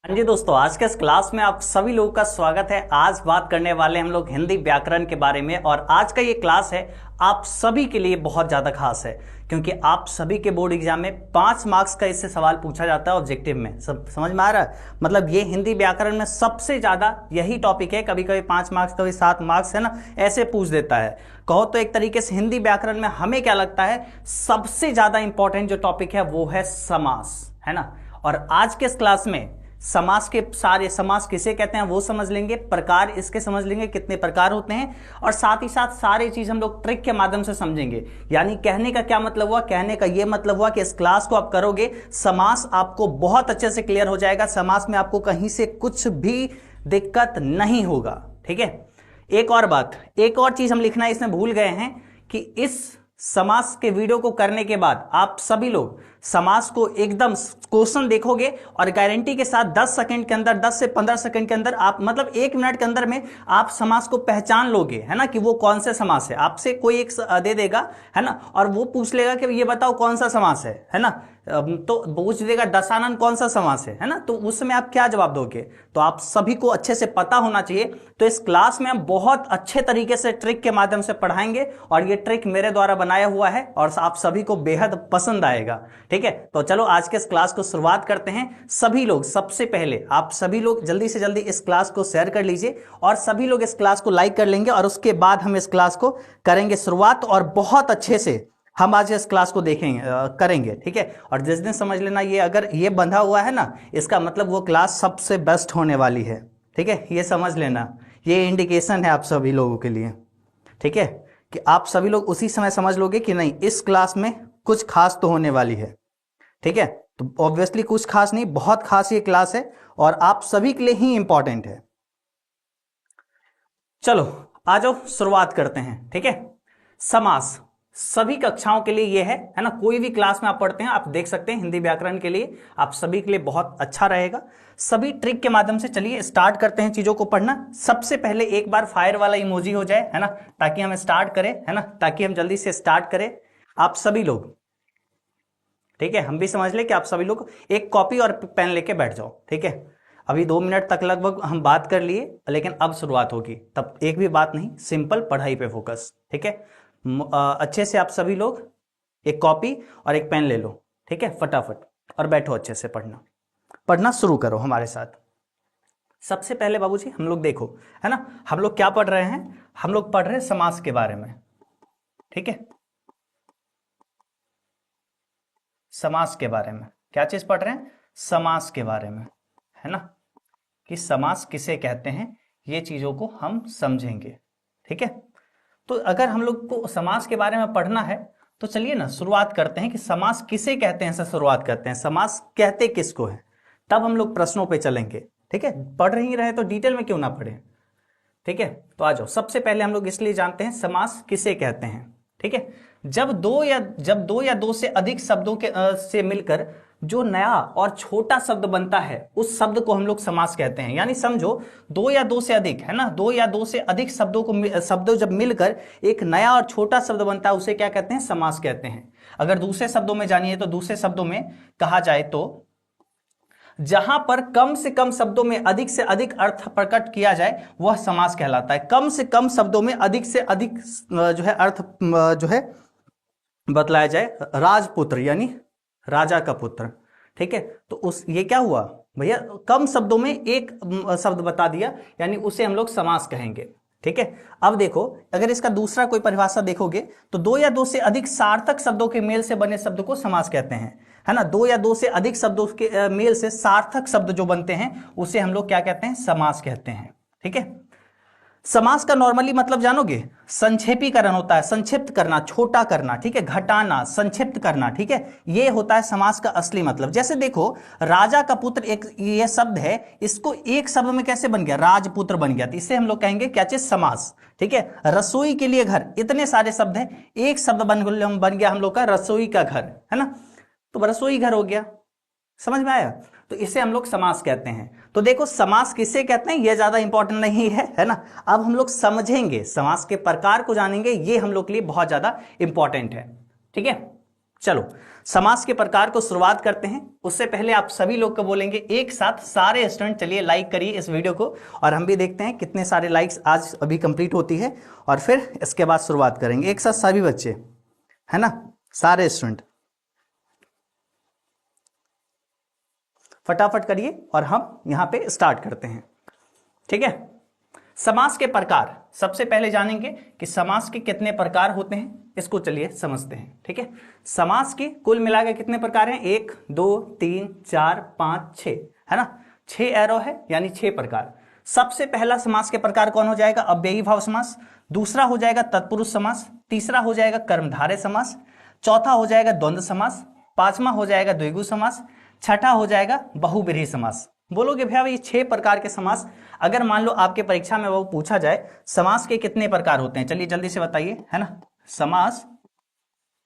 हाँ जी दोस्तों, आज के इस क्लास में आप सभी लोगों का स्वागत है। आज बात करने वाले हम लोग हिंदी व्याकरण के बारे में। और आज का ये क्लास है आप सभी के लिए बहुत ज़्यादा खास है, क्योंकि आप सभी के बोर्ड एग्जाम में 5 मार्क्स का इससे सवाल पूछा जाता है ऑब्जेक्टिव में। सब समझ में आ रहा है? मतलब ये हिंदी व्याकरण में सबसे ज़्यादा यही टॉपिक है। कभी कभी 5 मार्क्स, कभी 7 मार्क्स, है ना, ऐसे पूछ देता है। कहो तो एक तरीके से हिंदी व्याकरण में हमें क्या लगता है, सबसे ज़्यादा इंपॉर्टेंट जो टॉपिक है वो है समास, है ना। और आज के इस क्लास में समास के सारे, समास किसे कहते हैं वो समझ लेंगे, प्रकार इसके समझ लेंगे, कितने प्रकार होते हैं, और साथ ही साथ सारी चीज हम लोग ट्रिक के माध्यम से समझेंगे। यानी कहने का क्या मतलब हुआ, कहने का ये मतलब हुआ कि इस क्लास को आप करोगे, समास आपको बहुत अच्छे से क्लियर हो जाएगा। समास में आपको कहीं से कुछ भी दिक्कत नहीं होगा, ठीक है। एक और बात, एक और चीज हम लिखना इसमें भूल गए हैं कि इस समास के वीडियो को करने के बाद आप सभी लोग समास को एकदम क्वेश्चन देखोगे और गारंटी के साथ 10 सेकंड के अंदर, 10 से 15 सेकंड के अंदर, आप मतलब 1 मिनट के अंदर में आप समास को पहचान लोगे, है ना, कि वो कौन से समास है। आपसे कोई एक दे देगा, है ना, और वो पूछ लेगा कि ये बताओ कौन सा समास है ना, तो पूछ देगा दशानन कौन सा समास है ना, तो उस समय आप क्या जवाब दोगे। तो आप सभी को अच्छे से पता होना चाहिए। तो इस क्लास में हम बहुत अच्छे तरीके से ट्रिक के माध्यम से पढ़ाएंगे, और ये ट्रिक मेरे द्वारा बनाया हुआ है और आप सभी को बेहद पसंद आएगा, ठीक है। तो चलो आज के इस क्लास को शुरुआत करते हैं। सभी लोग, सबसे पहले आप सभी लोग जल्दी से जल्दी इस क्लास को शेयर कर लीजिए, और सभी लोग इस क्लास को लाइक कर लेंगे, और उसके बाद हम इस क्लास को करेंगे शुरुआत, और बहुत अच्छे से हम आज इस क्लास को देखेंगे, करेंगे, ठीक है। और जिस दिन समझ लेना, ये अगर ये बंधा हुआ है ना, इसका मतलब वो क्लास सबसे बेस्ट होने वाली है, ठीक है। ये समझ लेना, ये इंडिकेशन है आप सभी लोगों के लिए, ठीक है, कि आप सभी लोग उसी समय समझ लोगे कि नहीं, इस क्लास में कुछ खास तो होने वाली है, ठीक है। तो ऑब्वियसली कुछ खास नहीं, बहुत खास ये क्लास है, और आप सभी के लिए ही इंपॉर्टेंट है। चलो आ जाओ, शुरुआत करते हैं, ठीक है। समास सभी कक्षाओं के लिए ये है ना, कोई भी क्लास में आप पढ़ते हैं आप देख सकते हैं, हिंदी व्याकरण के लिए आप सभी के लिए बहुत अच्छा रहेगा। सभी ट्रिक के माध्यम से चलिए स्टार्ट करते हैं चीजों को पढ़ना। सबसे पहले एक बार फायर वाला इमोजी हो जाए, है ना, ताकि हम स्टार्ट करें, है ना, ताकि हम जल्दी से स्टार्ट करें आप सभी लोग, ठीक है। हम भी समझ ले कि आप सभी लोग एक कॉपी और पेन लेके बैठ जाओ, ठीक है। अभी 2 मिनट तक लगभग हम बात कर लिए, लेकिन अब शुरुआत होगी, तब एक भी बात नहीं, सिंपल पढ़ाई पे फोकस, ठीक है। अच्छे से आप सभी लोग एक कॉपी और एक पेन ले लो, ठीक है, फटाफट, और बैठो अच्छे से पढ़ना, पढ़ना शुरू करो हमारे साथ। सबसे पहले बाबूजी हम लोग देखो, है ना, हम लोग क्या पढ़ रहे हैं, हम लोग पढ़ रहे हैं समास के बारे में, ठीक है। समास के बारे में क्या चीज पढ़ रहे हैं, समास के बारे में, है ना, कि समास किसे कहते हैं, ये चीजों को हम समझेंगे, ठीक है। तो अगर हम लोग को समास के बारे में पढ़ना है, तो चलिए ना शुरुआत करते हैं कि समास किसे कहते हैं, से शुरुआत करते हैं, समास कहते किसको है, तब हम लोग प्रश्नों पे चलेंगे, ठीक है। पढ़ ही रहे तो डिटेल में क्यों ना पढ़े, ठीक है। तो आ जाओ, सबसे पहले हम लोग इसलिए जानते हैं समास किसे कहते हैं, ठीक है। जब दो या दो से अधिक शब्दों के से मिलकर जो नया और छोटा शब्द बनता है, उस शब्द को हम लोग समास कहते हैं। यानी समझो, 2 या 2 से अधिक, है ना, 2 या 2 से अधिक शब्दों जब मिलकर एक नया और छोटा शब्द बनता है, उसे क्या कहते हैं, समास कहते हैं। अगर दूसरे शब्दों में जानिए, तो दूसरे शब्दों में कहा जाए तो जहां पर कम से कम शब्दों में अधिक से अधिक अर्थ प्रकट किया जाए, वह समास कहलाता है। कम से कम शब्दों में अधिक से अधिक जो है अर्थ जो है बतलाया जाए, राजपुत्र यानी राजा का पुत्र, ठीक है। तो उस ये क्या हुआ भैया, कम शब्दों में एक शब्द बता दिया, यानी उसे हम लोग समास कहेंगे, ठीक है। अब देखो, अगर इसका दूसरा कोई परिभाषा देखोगे, तो 2 या 2 से अधिक सार्थक शब्दों के मेल से बने शब्द को समास कहते हैं, है ना। 2 या 2 से अधिक शब्दों के मेल से सार्थक शब्द जो बनते हैं, उसे हम लोग क्या कहते हैं, समास कहते हैं, ठीक है। समास का नॉर्मली मतलब जानोगे, संक्षेपीकरण होता है, संक्षिप्त करना, छोटा करना, ठीक है, घटाना, संक्षिप्त करना, ठीक है, ये होता है समास का असली मतलब। जैसे देखो, राजा का पुत्र एक ये शब्द है, इसको एक शब्द में कैसे बन गया, राजपुत्र बन गया, तो इसे हम लोग कहेंगे क्या चीज, समास, ठीक है। रसोई के लिए घर, इतने सारे शब्द हैं, एक शब्द बन गया हम लोग का रसोई का घर, है ना, तो रसोई घर हो गया, समझ में आया। तो इसे हम लोग समास कहते हैं। तो देखो, समास किसे कहते हैं ये ज्यादा इंपॉर्टेंट नहीं है ना। अब हम लोग समझेंगे, समास के प्रकार को जानेंगे, ये हम लोग के लिए बहुत ज्यादा इंपॉर्टेंट है, ठीक है। चलो समास के प्रकार को शुरुआत करते हैं। उससे पहले आप सभी लोग को बोलेंगे एक साथ सारे स्टूडेंट चलिए लाइक करिए इस वीडियो को, और हम भी देखते हैं कितने सारे लाइक्स आज अभी कंप्लीट होती है, और फिर इसके बाद शुरुआत करेंगे एक साथ सभी बच्चे, है ना, सारे स्टूडेंट फटाफट करिए और हम यहां पे स्टार्ट करते हैं। ठीक है, समास के प्रकार सबसे पहले जानेंगे कि समास के कितने प्रकार होते हैं, इसको चलिए समझते हैं। ठीक है, समास के कुल मिलाकर कितने प्रकार हैं, 1 2 3 4 5 6, है ना, 6 एरो है यानी 6 प्रकार। सबसे पहला समास के प्रकार कौन हो जाएगा, अव्ययी भाव समास। दूसरा हो जाएगा तत्पुरुष समास। तीसरा हो जाएगा कर्मधारय समास। चौथा हो जाएगा द्वंद्व समास। पांचवा हो जाएगा द्विगु समास। छठा हो जाएगा बहुब्रीहि समास। बोलोगे भैया ये 6 प्रकार के समास, अगर मान लो आपके परीक्षा में वो पूछा जाए समास के कितने प्रकार होते हैं, चलिए जल्दी से बताइए, है ना, समास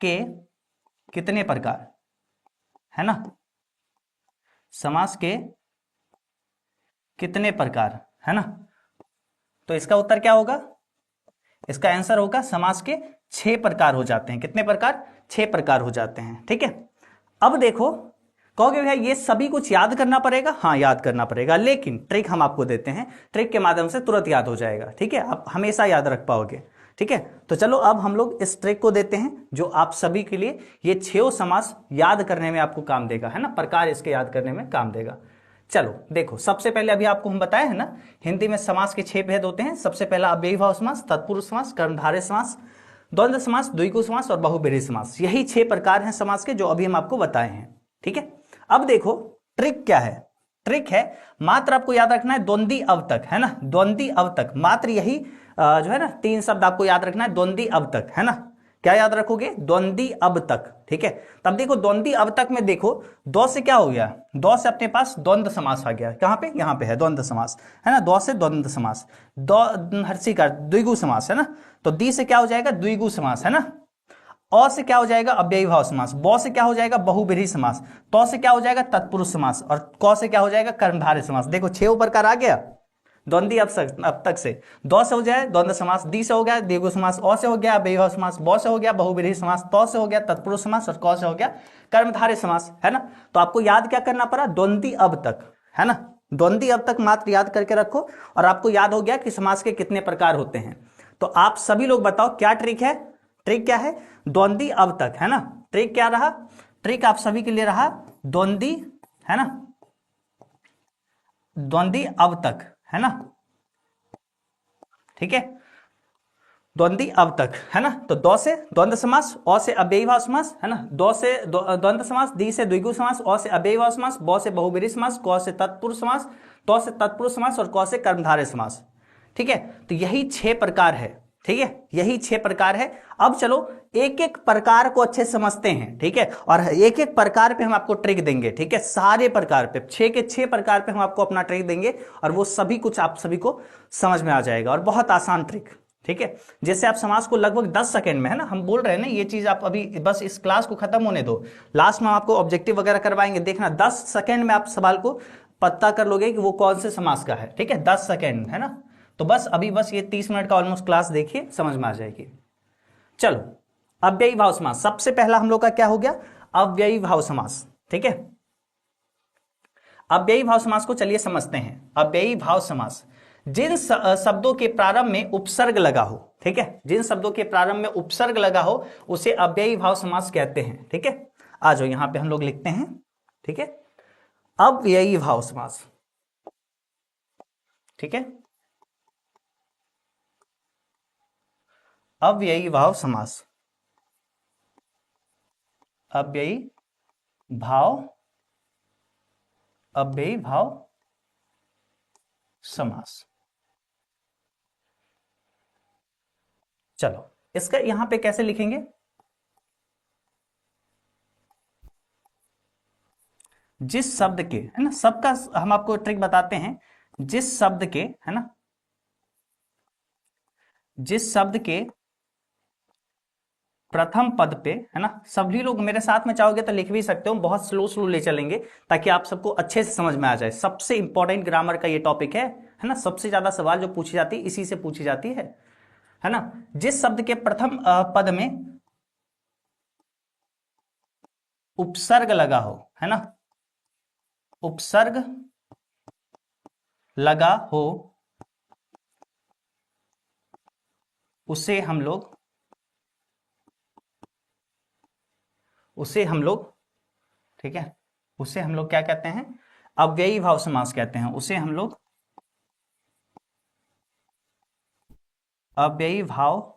के कितने प्रकार, है ना, समास के कितने प्रकार, है ना, तो इसका उत्तर क्या होगा, इसका आंसर होगा समास के 6 प्रकार हो जाते हैं। कितने प्रकार, 6 प्रकार हो जाते हैं। ठीक है, अब देखो कहोगे भैया ये सभी कुछ याद करना पड़ेगा, हाँ याद करना पड़ेगा, लेकिन ट्रिक हम आपको देते हैं, ट्रिक के माध्यम से तुरंत याद हो जाएगा। ठीक है, आप हमेशा याद रख पाओगे। ठीक है, तो चलो अब हम लोग इस ट्रिक को देते हैं जो आप सभी के लिए ये 6 समास याद करने में आपको काम देगा, है ना, प्रकार इसके याद करने में काम देगा। चलो देखो, सबसे पहले अभी आपको हम बताए हैं ना, हिंदी में समास के 6 भेद होते हैं। सबसे पहला अव्ययी भाव समास, तत्पुरुष समास, कर्मधारय समास, द्वंद्व समास, द्विगु समास और बहुब्रीहि समास। यही 6 प्रकार हैं समास के जो अभी हम आपको बताए हैं। ठीक है, अब देखो ट्रिक क्या है, ट्रिक है मात्र आपको याद रखना है द्वंद्वी अवतक, है ना, द्वंद्वी अवतक, मात्र यही जो है ना 3 शब्द आपको याद रखना है, द्वंद्वी अवतक, है ना, क्या याद रखोगे, द्वंद्वी अवतक। ठीक है, तब देखो द्वंद्वी अवतक में देखो दो से क्या हो गया, दो से अपने पास द्वंद्व समास आ गया, कहां पे, यहां पे है द्वंद्व समास, है ना, दो से द्वंद्व समास, दो हर्षी का द्विगु समास, है ना, तो दी से क्या हो जाएगा, द्विगु समास, है ना, अ से क्या हो जाएगा, अव्ययी भाव समास, ब से क्या हो जाएगा, बहुब्रीहि समास, तो से क्या हो जाएगा, तत्पुरुष समास, और क से क्या हो जाएगा, कर्मधारय समास। देखो 6 प्रकार आ गया द्वंद्वी अब तक से, दो से हो जाए द्वंद्व समास, दी से हो गया द्विगु समास, अ से हो गया अव्ययी भाव समास, ब से हो गया बहुब्रीहि समास, तो से हो गया तत्पुरुष समास, और क से हो गया कर्मधारय समास, है ना। तो आपको याद क्या करना पड़ा, द्वंद्वी अब तक, है ना, द्वंद्वी अब तक मात्र याद करके रखो, और आपको याद हो गया कि समास के कितने प्रकार होते हैं। तो आप सभी लोग बताओ क्या ट्रिक है, ट्रिक क्या है, द्वंद्वी अब तक, है ना, ट्रिक क्या रहा, ट्रिक आप सभी के लिए रहा द्वंद्वी, है ना, द्वंद्वी अब तक, है ना, ठीक है, द्वंद्वी अब तक, है ना। तो दो से द्वंद्व समास, अ से अव्ययी भाव समास, है ना, दो से द्वंद्व समास, दी से द्विगु समास, अ से अव्ययी भाव समास, ब से बहुब्रीहि समास, क से तत्पुरुष समास, तो से तत्पुरुष समास, और क से कर्मधारय समास। ठीक है, तो यही 6 प्रकार है। ठीक है, यही 6 प्रकार है। अब चलो एक एक प्रकार को अच्छे से समझते हैं। ठीक है, और एक एक प्रकार पे हम आपको ट्रिक देंगे। ठीक है, सारे प्रकार पे 6 के 6 प्रकार पे हम आपको अपना ट्रिक देंगे, और वो सभी कुछ आप सभी को समझ में आ जाएगा, और बहुत आसान ट्रिक। ठीक है, जैसे आप समास को लगभग 10 सेकंड में, है ना, हम बोल रहे हैं ना, ये चीज आप अभी बस इस क्लास को खत्म होने दो, लास्ट में हम आपको ऑब्जेक्टिव वगैरह करवाएंगे, देखना 10 सेकंड में आप सवाल को पता कर लोगे कि वो कौन से समास का है। ठीक है, 10 सेकंड, है ना, तो बस अभी बस ये 30 मिनट का ऑलमोस्ट क्लास देखिए, समझ में आ जाएगी। चलो अव्ययी भाव समास, सबसे पहला हम लोग का क्या हो गया, अव्ययी भाव समास। ठीक है, अव्ययी भाव समास को चलिए समझते हैं। अव्ययी भाव समास, जिन शब्दों के प्रारंभ में उपसर्ग लगा हो, ठीक है, जिन शब्दों के प्रारंभ में उपसर्ग लगा हो उसे अव्ययी भाव समास कहते हैं। ठीक है, आ जाओ यहां पे हम लोग लिखते हैं। ठीक है, अव्ययी भाव समास। ठीक है, अव्ययी भाव समास, अव्ययी भाव, अव्ययी भाव समास। चलो इसका यहां पे कैसे लिखेंगे, जिस शब्द के, है ना, सबका हम आपको ट्रिक बताते हैं, जिस शब्द के, है ना, जिस शब्द के प्रथम पद पे, है ना, सभी लोग मेरे साथ में चाहोगे तो लिख भी सकते हो, बहुत स्लो स्लो ले चलेंगे ताकि आप सबको अच्छे से समझ में आ जाए। सबसे इंपॉर्टेंट ग्रामर का ये टॉपिक है ना, सबसे ज्यादा सवाल जो पूछी जाती है इसी से पूछी जाती है ना। जिस शब्द के प्रथम पद में उपसर्ग लगा हो, है ना, उपसर्ग लगा हो, उसे हम लोग ठीक है, उसे हम लोग क्या कहते हैं, अव्ययी भाव समास कहते हैं। उसे हम लोग अव्ययी भाव,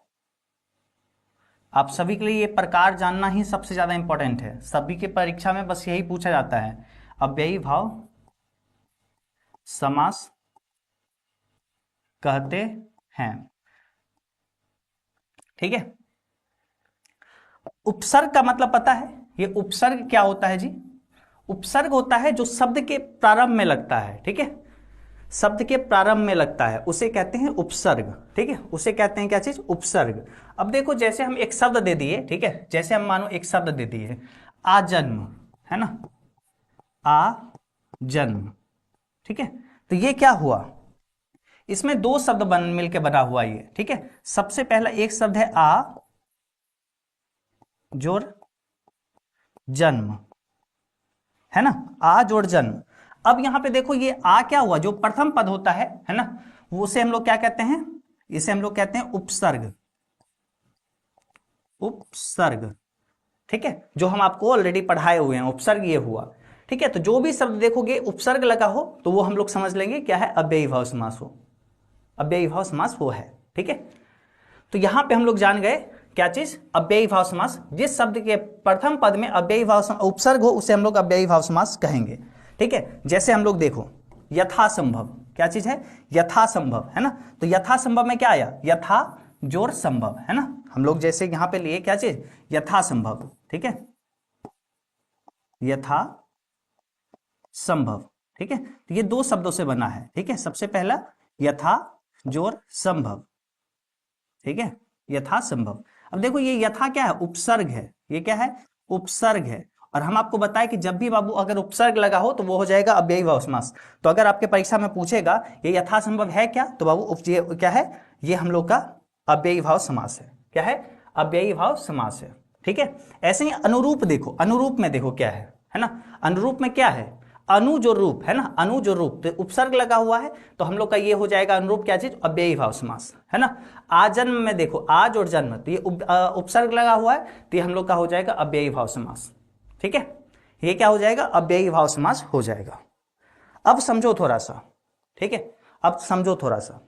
आप सभी के लिए ये प्रकार जानना ही सबसे ज्यादा इंपॉर्टेंट है, सभी के परीक्षा में बस यही पूछा जाता है, अव्ययी भाव समास कहते हैं। ठीक है, उपसर्ग का मतलब पता है, ये उपसर्ग क्या होता है जी, उपसर्ग होता है जो शब्द के प्रारंभ में लगता है। ठीक है, शब्द के प्रारंभ में लगता है उसे कहते हैं उपसर्ग। ठीक है, उसे कहते हैं क्या चीज, उपसर्ग। अब देखो जैसे हम एक शब्द दे दिए, ठीक है, जैसे हम मानो एक शब्द दे दिए आजन्म, है ना, आ जन्म। ठीक है, तो ये क्या हुआ, इसमें दो शब्द मिलकर बना हुआ ये। ठीक है, सबसे पहला एक शब्द है आ जोड़ जन्म, है ना, आ जोड़ जन्म। अब यहां पे देखो ये आ क्या हुआ, जो प्रथम पद होता है ना, वो उसे हम लोग क्या कहते हैं, इसे हम लोग कहते हैं उपसर्ग, उपसर्ग। ठीक है, जो हम आपको ऑलरेडी पढ़ाए हुए हैं, उपसर्ग ये हुआ। ठीक है, तो जो भी शब्द देखोगे उपसर्ग लगा हो तो वो हम लोग समझ लेंगे क्या है, अव्ययी भाव समास हो, अव्ययी भाव समास वो है। ठीक है, तो यहां पे हम लोग जान गए क्या चीज, अव्ययी भाव समास। जिस शब्द के प्रथम पद में अव्ययी भाव उपसर्ग हो उसे हम लोग अव्ययी भाव समास कहेंगे। ठीक है, जैसे हम लोग देखो यथासंभव, क्या चीज है, यथासंभव, है ना, तो यथासंभव में क्या आया, यथा जोड़ संभव, है ना, हम लोग जैसे यहां पे लिए क्या चीज, यथासंभव। ठीक है, यथा संभव। ठीक है, तो ये दो शब्दों से बना है। ठीक है, सबसे पहला यथा जोड़ संभव। ठीक है, यथा संभव। अब देखो ये यथा क्या है, उपसर्ग है, ये क्या है, उपसर्ग है। और हम आपको बताएं कि जब भी बाबू अगर उपसर्ग लगा हो तो वो हो जाएगा अव्ययी भाव समास। तो अगर आपके परीक्षा में पूछेगा ये यथा संभव है क्या, तो बाबू ये क्या है, ये हम लोग का अव्ययी भाव समास है। क्या है, अव्ययी भाव समास है। ठीक है, ऐसे ही अनुरूप देखो, अनुरूप में देखो क्या है ना, अनुरूप में क्या है, अनु जो रूप है ना, अनु जो रूप, तो उपसर्ग लगा हुआ है तो हम लोग का ये हो जाएगा अनुरूप क्या चीज, अव्ययी भाव समास, है ना। आजन्म में देखो आज और जन्म, तो ये उपसर्ग लगा हुआ है तो ये हम लोग का हो जाएगा अव्ययी भाव समास। ठीक है, ये क्या हो जाएगा, अव्ययी भाव समास हो जाएगा। अब समझो थोड़ा सा, ठीक है, अब समझो थोड़ा सा,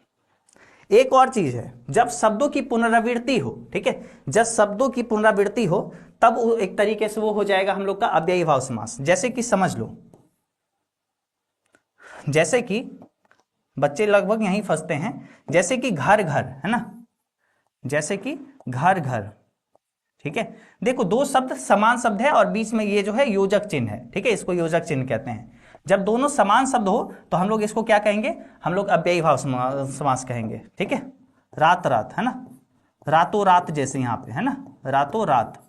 एक और चीज है, जब शब्दों की पुनरावृत्ति हो, ठीक है, जब शब्दों की पुनरावृत्ति हो तब एक तरीके से वो हो जाएगा हम लोग का अव्ययी भाव समास। जैसे कि समझ लो, जैसे कि बच्चे लगभग यहीं फंसते हैं, जैसे कि घर घर, है ना, जैसे कि घर घर। ठीक है, देखो दो शब्द समान शब्द है और बीच में ये जो है योजक चिन्ह है। ठीक है, इसको योजक चिन्ह कहते हैं। जब दोनों समान शब्द हो तो हम लोग इसको क्या कहेंगे, हम लोग अव्ययी भाव समास कहेंगे। ठीक है, रात रात, है ना, रातों रात, जैसे यहां पे है ना, रातों रात।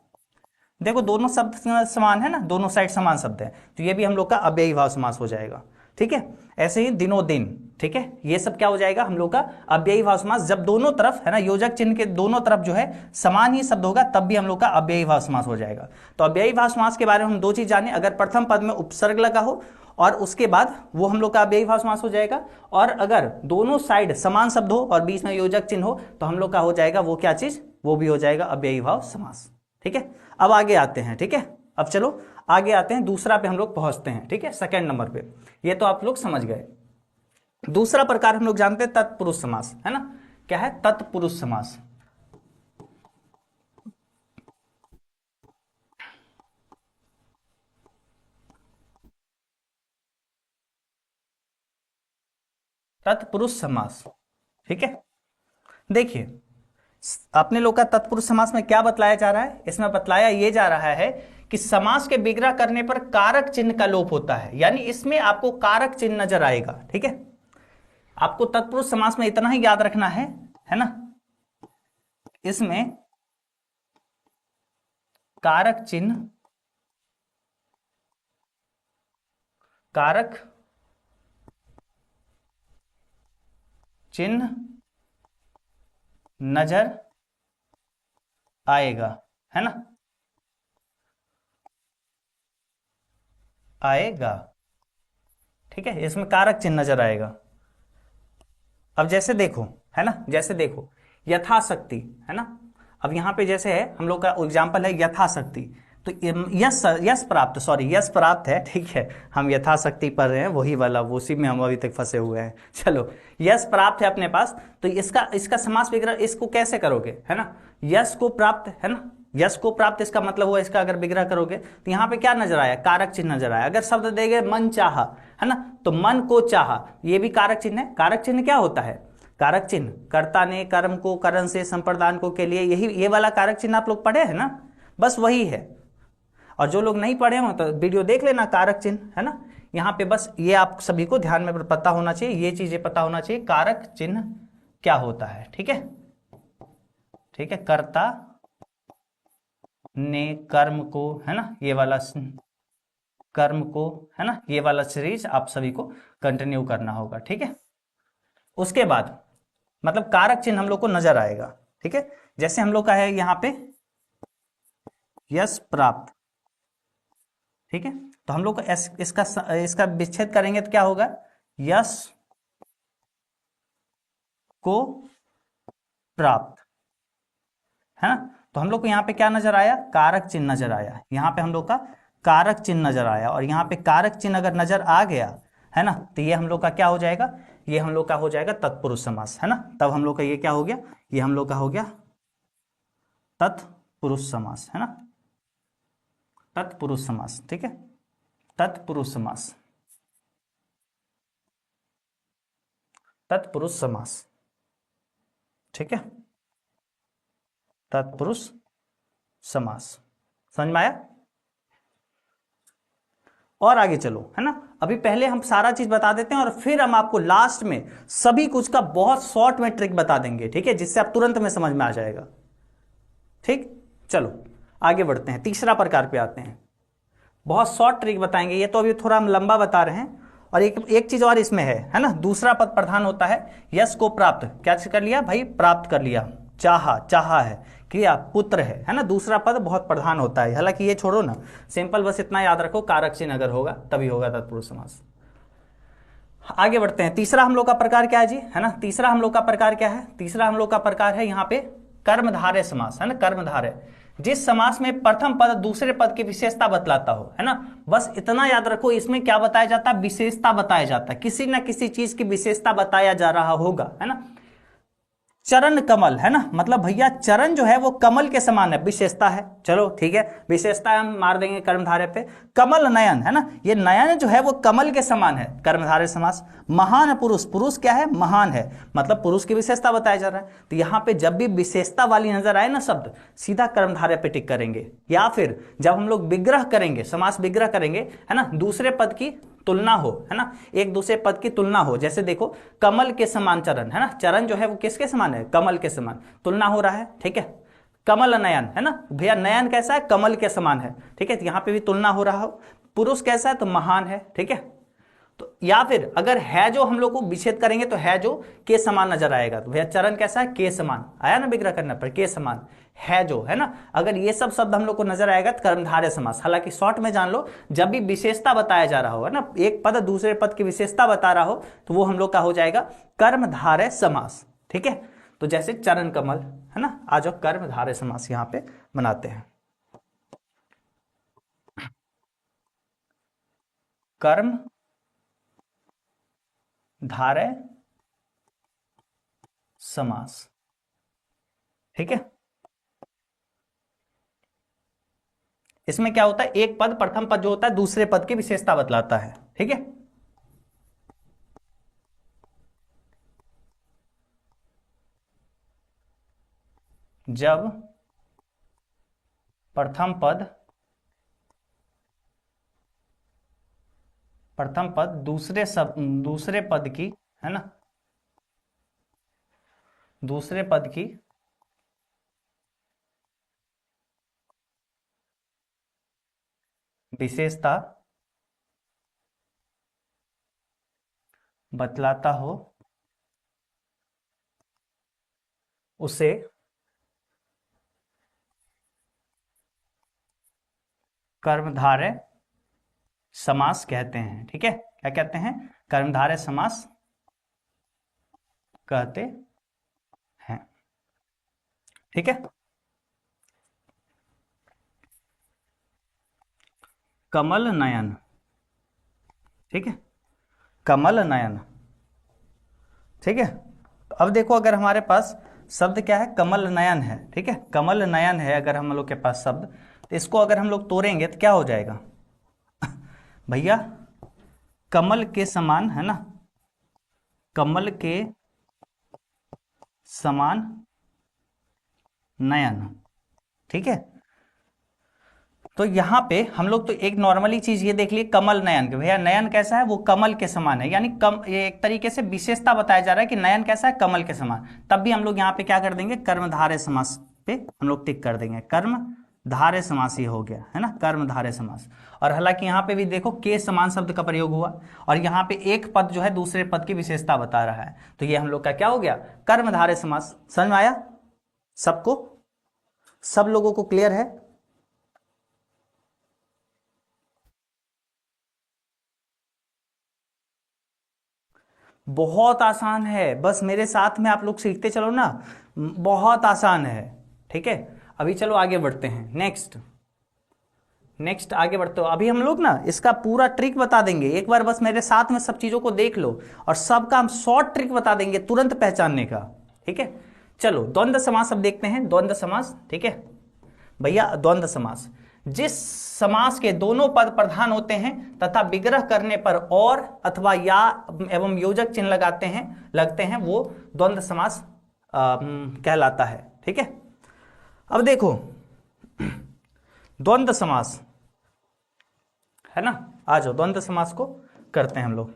देखो दोनों शब्द समान है ना, दोनों साइड समान शब्द है, तो ये भी हम लोग का अव्ययी भाव समास हो जाएगा। ठीक है, ऐसे ही दिनों दिन। ठीक है, ये सब क्या हो जाएगा हम लोग का अव्ययी भाव समास। जब दोनों तरफ है ना, योजक चिन्ह के दोनों तरफ जो है समान ही शब्द होगा तब भी हम लोग का अव्ययी भाव समास हो जाएगा। तो अव्ययी भाव समास के बारे में हम दो चीज जाने, अगर प्रथम पद में उपसर्ग लगा हो और उसके बाद वो हम लोग का अव्ययी भाव समास हो जाएगा, और अगर दोनों साइड समान शब्द हो और बीच में योजक चिन्ह हो तो हम लोग का हो जाएगा वो क्या चीज, वो भी हो जाएगा अव्ययी भाव समास। ठीक है, अब आगे आते हैं। ठीक है, अब चलो आगे आते हैं, दूसरा पे हम लोग पहुंचते हैं। ठीक है, सेकंड नंबर पे, ये तो आप लोग समझ गए। दूसरा प्रकार हम लोग जानते हैं तत्पुरुष समास, है ना, क्या है, तत्पुरुष समास। तत्पुरुष समास। ठीक है, देखिए अपने लोग का तत्पुरुष समास में क्या बतलाया जा रहा है, इसमें बतलाया ये जा रहा है कि समास के विग्रह करने पर कारक चिन्ह का लोप होता है, यानी इसमें आपको कारक चिन्ह नजर आएगा। ठीक है, आपको तत्पुरुष समास में इतना ही याद रखना है ना, इसमें कारक चिन्ह, कारक चिन्ह नजर आएगा, है ना। आएगा। ठीक है, इसमें कारक चिन्ह नजर आएगा। अब जैसे देखो, है ना, जैसे देखो यथाशक्ति, है ना। अब यहां पे जैसे है हम लोग का एग्जाम्पल है यथाशक्ति, तो यश यश प्राप्त, सॉरी यश प्राप्त है, ठीक है। हम यथाशक्ति पढ़ रहे हैं, वही वाला, उसी में हम अभी तक फंसे हुए हैं। चलो, यश प्राप्त है अपने पास, तो इसका इसका समास विग्रह इसको कैसे करोगे, है ना। यश को प्राप्त, है ना, यश को प्राप्त इसका मतलब हुआ, इसका अगर विग्रह करोगे तो यहाँ पे क्या नजर आया, कारक चिन्ह नजर आया। अगर शब्द देंगे मन चाहा, है ना, तो मन को चाहा, ये भी कारक चिन्ह है। कारक चिन्ह क्या होता है, कारक चिन्ह कर्ता ने कर्म को करण से संप्रदान को के लिए, यही ये वाला कारक चिन्ह आप लोग पढ़े हैं ना, बस वही है। और जो लोग नहीं पढ़े हो तो वीडियो देख लेना, कारक चिन्ह, है ना। यहाँ पे बस ये आप सभी को ध्यान में पता होना चाहिए, ये चीजें पता होना चाहिए, कारक चिन्ह क्या होता है। ठीक है, ठीक है, कर्ता ने कर्म को, है ना, ये वाला कर्म को, है ना, ये वाला सीरीज आप सभी को कंटिन्यू करना होगा। ठीक है, उसके बाद मतलब कारक चिन्ह हम लोग को नजर आएगा। ठीक है, जैसे हम लोग का है यहां पे यश प्राप्त, ठीक है, तो हम लोग को इसका विच्छेद करेंगे तो क्या होगा, यश को प्राप्त, है ना। तो हम लोग को यहाँ पे क्या नजर आया, कारक चिन्ह नजर आया, यहाँ पे हम लोग का कारक चिन्ह नजर आया। और यहाँ पे कारक चिन्ह अगर नजर आ गया, है ना, तो ये हम लोग का क्या हो जाएगा, ये हम लोग का हो जाएगा तत्पुरुष समास, है ना। तब हम लोग का ये क्या हो गया, ये हम लोग का हो गया तत्पुरुष समास, है ना, तत्पुरुष समास। ठीक है, तत्पुरुष समास, तत्पुरुष समास, ठीक है, तत्पुरुष समास, समझ में आया। और आगे चलो, है ना, अभी पहले हम सारा चीज बता देते हैं और फिर हम आपको लास्ट में सभी कुछ का बहुत शॉर्ट में ट्रिक बता देंगे, ठीक है, जिससे आप तुरंत में समझ में आ जाएगा। ठीक, चलो आगे बढ़ते हैं, तीसरा प्रकार पे आते हैं। बहुत शॉर्ट ट्रिक बताएंगे, ये तो अभी थोड़ा हम लंबा बता रहे हैं। और एक चीज और इसमें है ना, दूसरा पद प्रधान होता है, यश को प्राप्त, क्या कर लिया भाई, प्राप्त कर लिया, चाहा, चाहा है, क्रिया पुत्र है ना, दूसरा पद बहुत प्रधान होता है। हालांकि ये छोड़ो ना, सिंपल बस इतना याद रखो, कारक चिन्ह अगर होगा तभी होगा तत्पुरुष समास। आगे बढ़ते हैं, तीसरा हम लोग का प्रकार क्या है जी, है ना, तीसरा हम लोग का प्रकार क्या है, तीसरा हम लोग का प्रकार है यहाँ पे कर्मधारय समास, है ना, कर्मधारय, जिस समास में प्रथम पद दूसरे पद की विशेषता बतलाता हो, है ना। बस इतना याद रखो, इसमें क्या बताया जाता है, विशेषता बताया जाता है, किसी ना किसी चीज की विशेषता बताया जा रहा होगा, है ना। चरण कमल, है ना, मतलब भैया चरण जो है वो कमल के समान है, विशेषता है, चलो ठीक है, विशेषता हम मार देंगे कर्मधारय पे। कमल नयन, है ना, ये नयन जो है वो कमल के समान है, कर्मधारय समास। महान पुरुष, पुरुष क्या है, महान है, मतलब पुरुष की विशेषता बताया जा रहा है। तो यहाँ पे जब भी विशेषता वाली नजर आए ना शब्द, सीधा कर्मधारय पे टिक करेंगे। या फिर जब हम लोग विग्रह करेंगे, समास विग्रह करेंगे, है ना, दूसरे पद की तुलना हो, है ना, एक दूसरे पद की तुलना हो, जैसे देखो कमल के समान चरण, है ना, चरण जो है वो किसके समान है, कमल के समान, तुलना हो रहा है, ठीक है। कमल नयन, है ना, भैया नयन कैसा है, कमल के समान है, ठीक है, यहां पे भी तुलना हो रहा हो। पुरुष कैसा है, तो महान है, ठीक है। तो या फिर अगर है जो हम लोग को विच्छेद करेंगे तो है जो के समान नजर आएगा, तो भैया चरण कैसा है, के समान, आया ना विग्रह करने पर, के समान है जो, है ना। अगर ये सब शब्द हम लोग को नजर आएगा तो कर्मधारय समास। हालांकि शॉर्ट में जान लो, जब भी विशेषता बताया जा रहा हो, है ना, एक पद दूसरे पद की विशेषता बता रहा हो, तो वो हम लोग का हो जाएगा कर्मधारय समास, ठीक है। तो जैसे चरण कमल, है ना, आज कर्मधारय समास यहां पे बनाते हैं, कर्म धारय समास, ठीक है। इसमें क्या होता है, एक पद प्रथम पद जो होता है दूसरे पद की विशेषता बतलाता है, ठीक है। जब प्रथम पद दूसरे पद की, है ना, दूसरे पद की विशेषता बतलाता हो, उसे कर्मधारय समास कहते हैं। ठीक है, क्या कहते हैं? कर्मधारय समास कहते हैं। ठीक है, कमल नयन। ठीक है, कमल नयन। ठीक है, तो अब देखो अगर हमारे पास शब्द क्या है, कमल नयन है। ठीक है, कमल नयन है अगर हम लोग के पास शब्द, तो इसको अगर हम लोग तोड़ेंगे तो क्या हो जाएगा भैया? कमल के समान, है ना, कमल के समान नयन। ठीक है, तो यहां पे हम लोग तो एक नॉर्मली चीज ये देख लिए कमल नयन के, भैया नयन कैसा है? वो कमल के समान है, यानी कम, ये एक तरीके से विशेषता बताया जा रहा है कि नयन कैसा है, कमल के समान। तब भी हम लोग यहाँ पे क्या कर देंगे, कर्मधारय समास पे हम लोग टिक कर देंगे, कर्मधारय समास ही हो गया, है ना, कर्मधारय समास। और हालांकि यहाँ पे भी देखो के समान शब्द का प्रयोग हुआ, और यहाँ पे एक पद जो है दूसरे पद की विशेषता बता रहा है, तो ये हम लोग का क्या हो गया, कर्मधारय समास। समझ में आया सबको? सब लोगों को क्लियर है? बहुत आसान है, बस मेरे साथ में आप लोग सीखते चलो ना, बहुत आसान है। ठीक है, अभी चलो आगे बढ़ते हैं, नेक्स्ट नेक्स्ट आगे बढ़ते हो। अभी हम लोग ना इसका पूरा ट्रिक बता देंगे, एक बार बस मेरे साथ में सब चीजों को देख लो, और सबका हम शॉर्ट ट्रिक बता देंगे तुरंत पहचानने का। ठीक है, चलो द्वंद्व समास अब देखते हैं, द्वंद्व समास। ठीक है भैया, द्वंद्व समास जिस समास के दोनों पद प्रधान होते हैं तथा विग्रह करने पर और अथवा या एवं योजक चिन्ह लगते हैं वो द्वंद्व समास कहलाता है। ठीक है, अब देखो द्वंद्व समास, है ना, आ जाओ द्वंद्व समास को करते हैं हम लोग।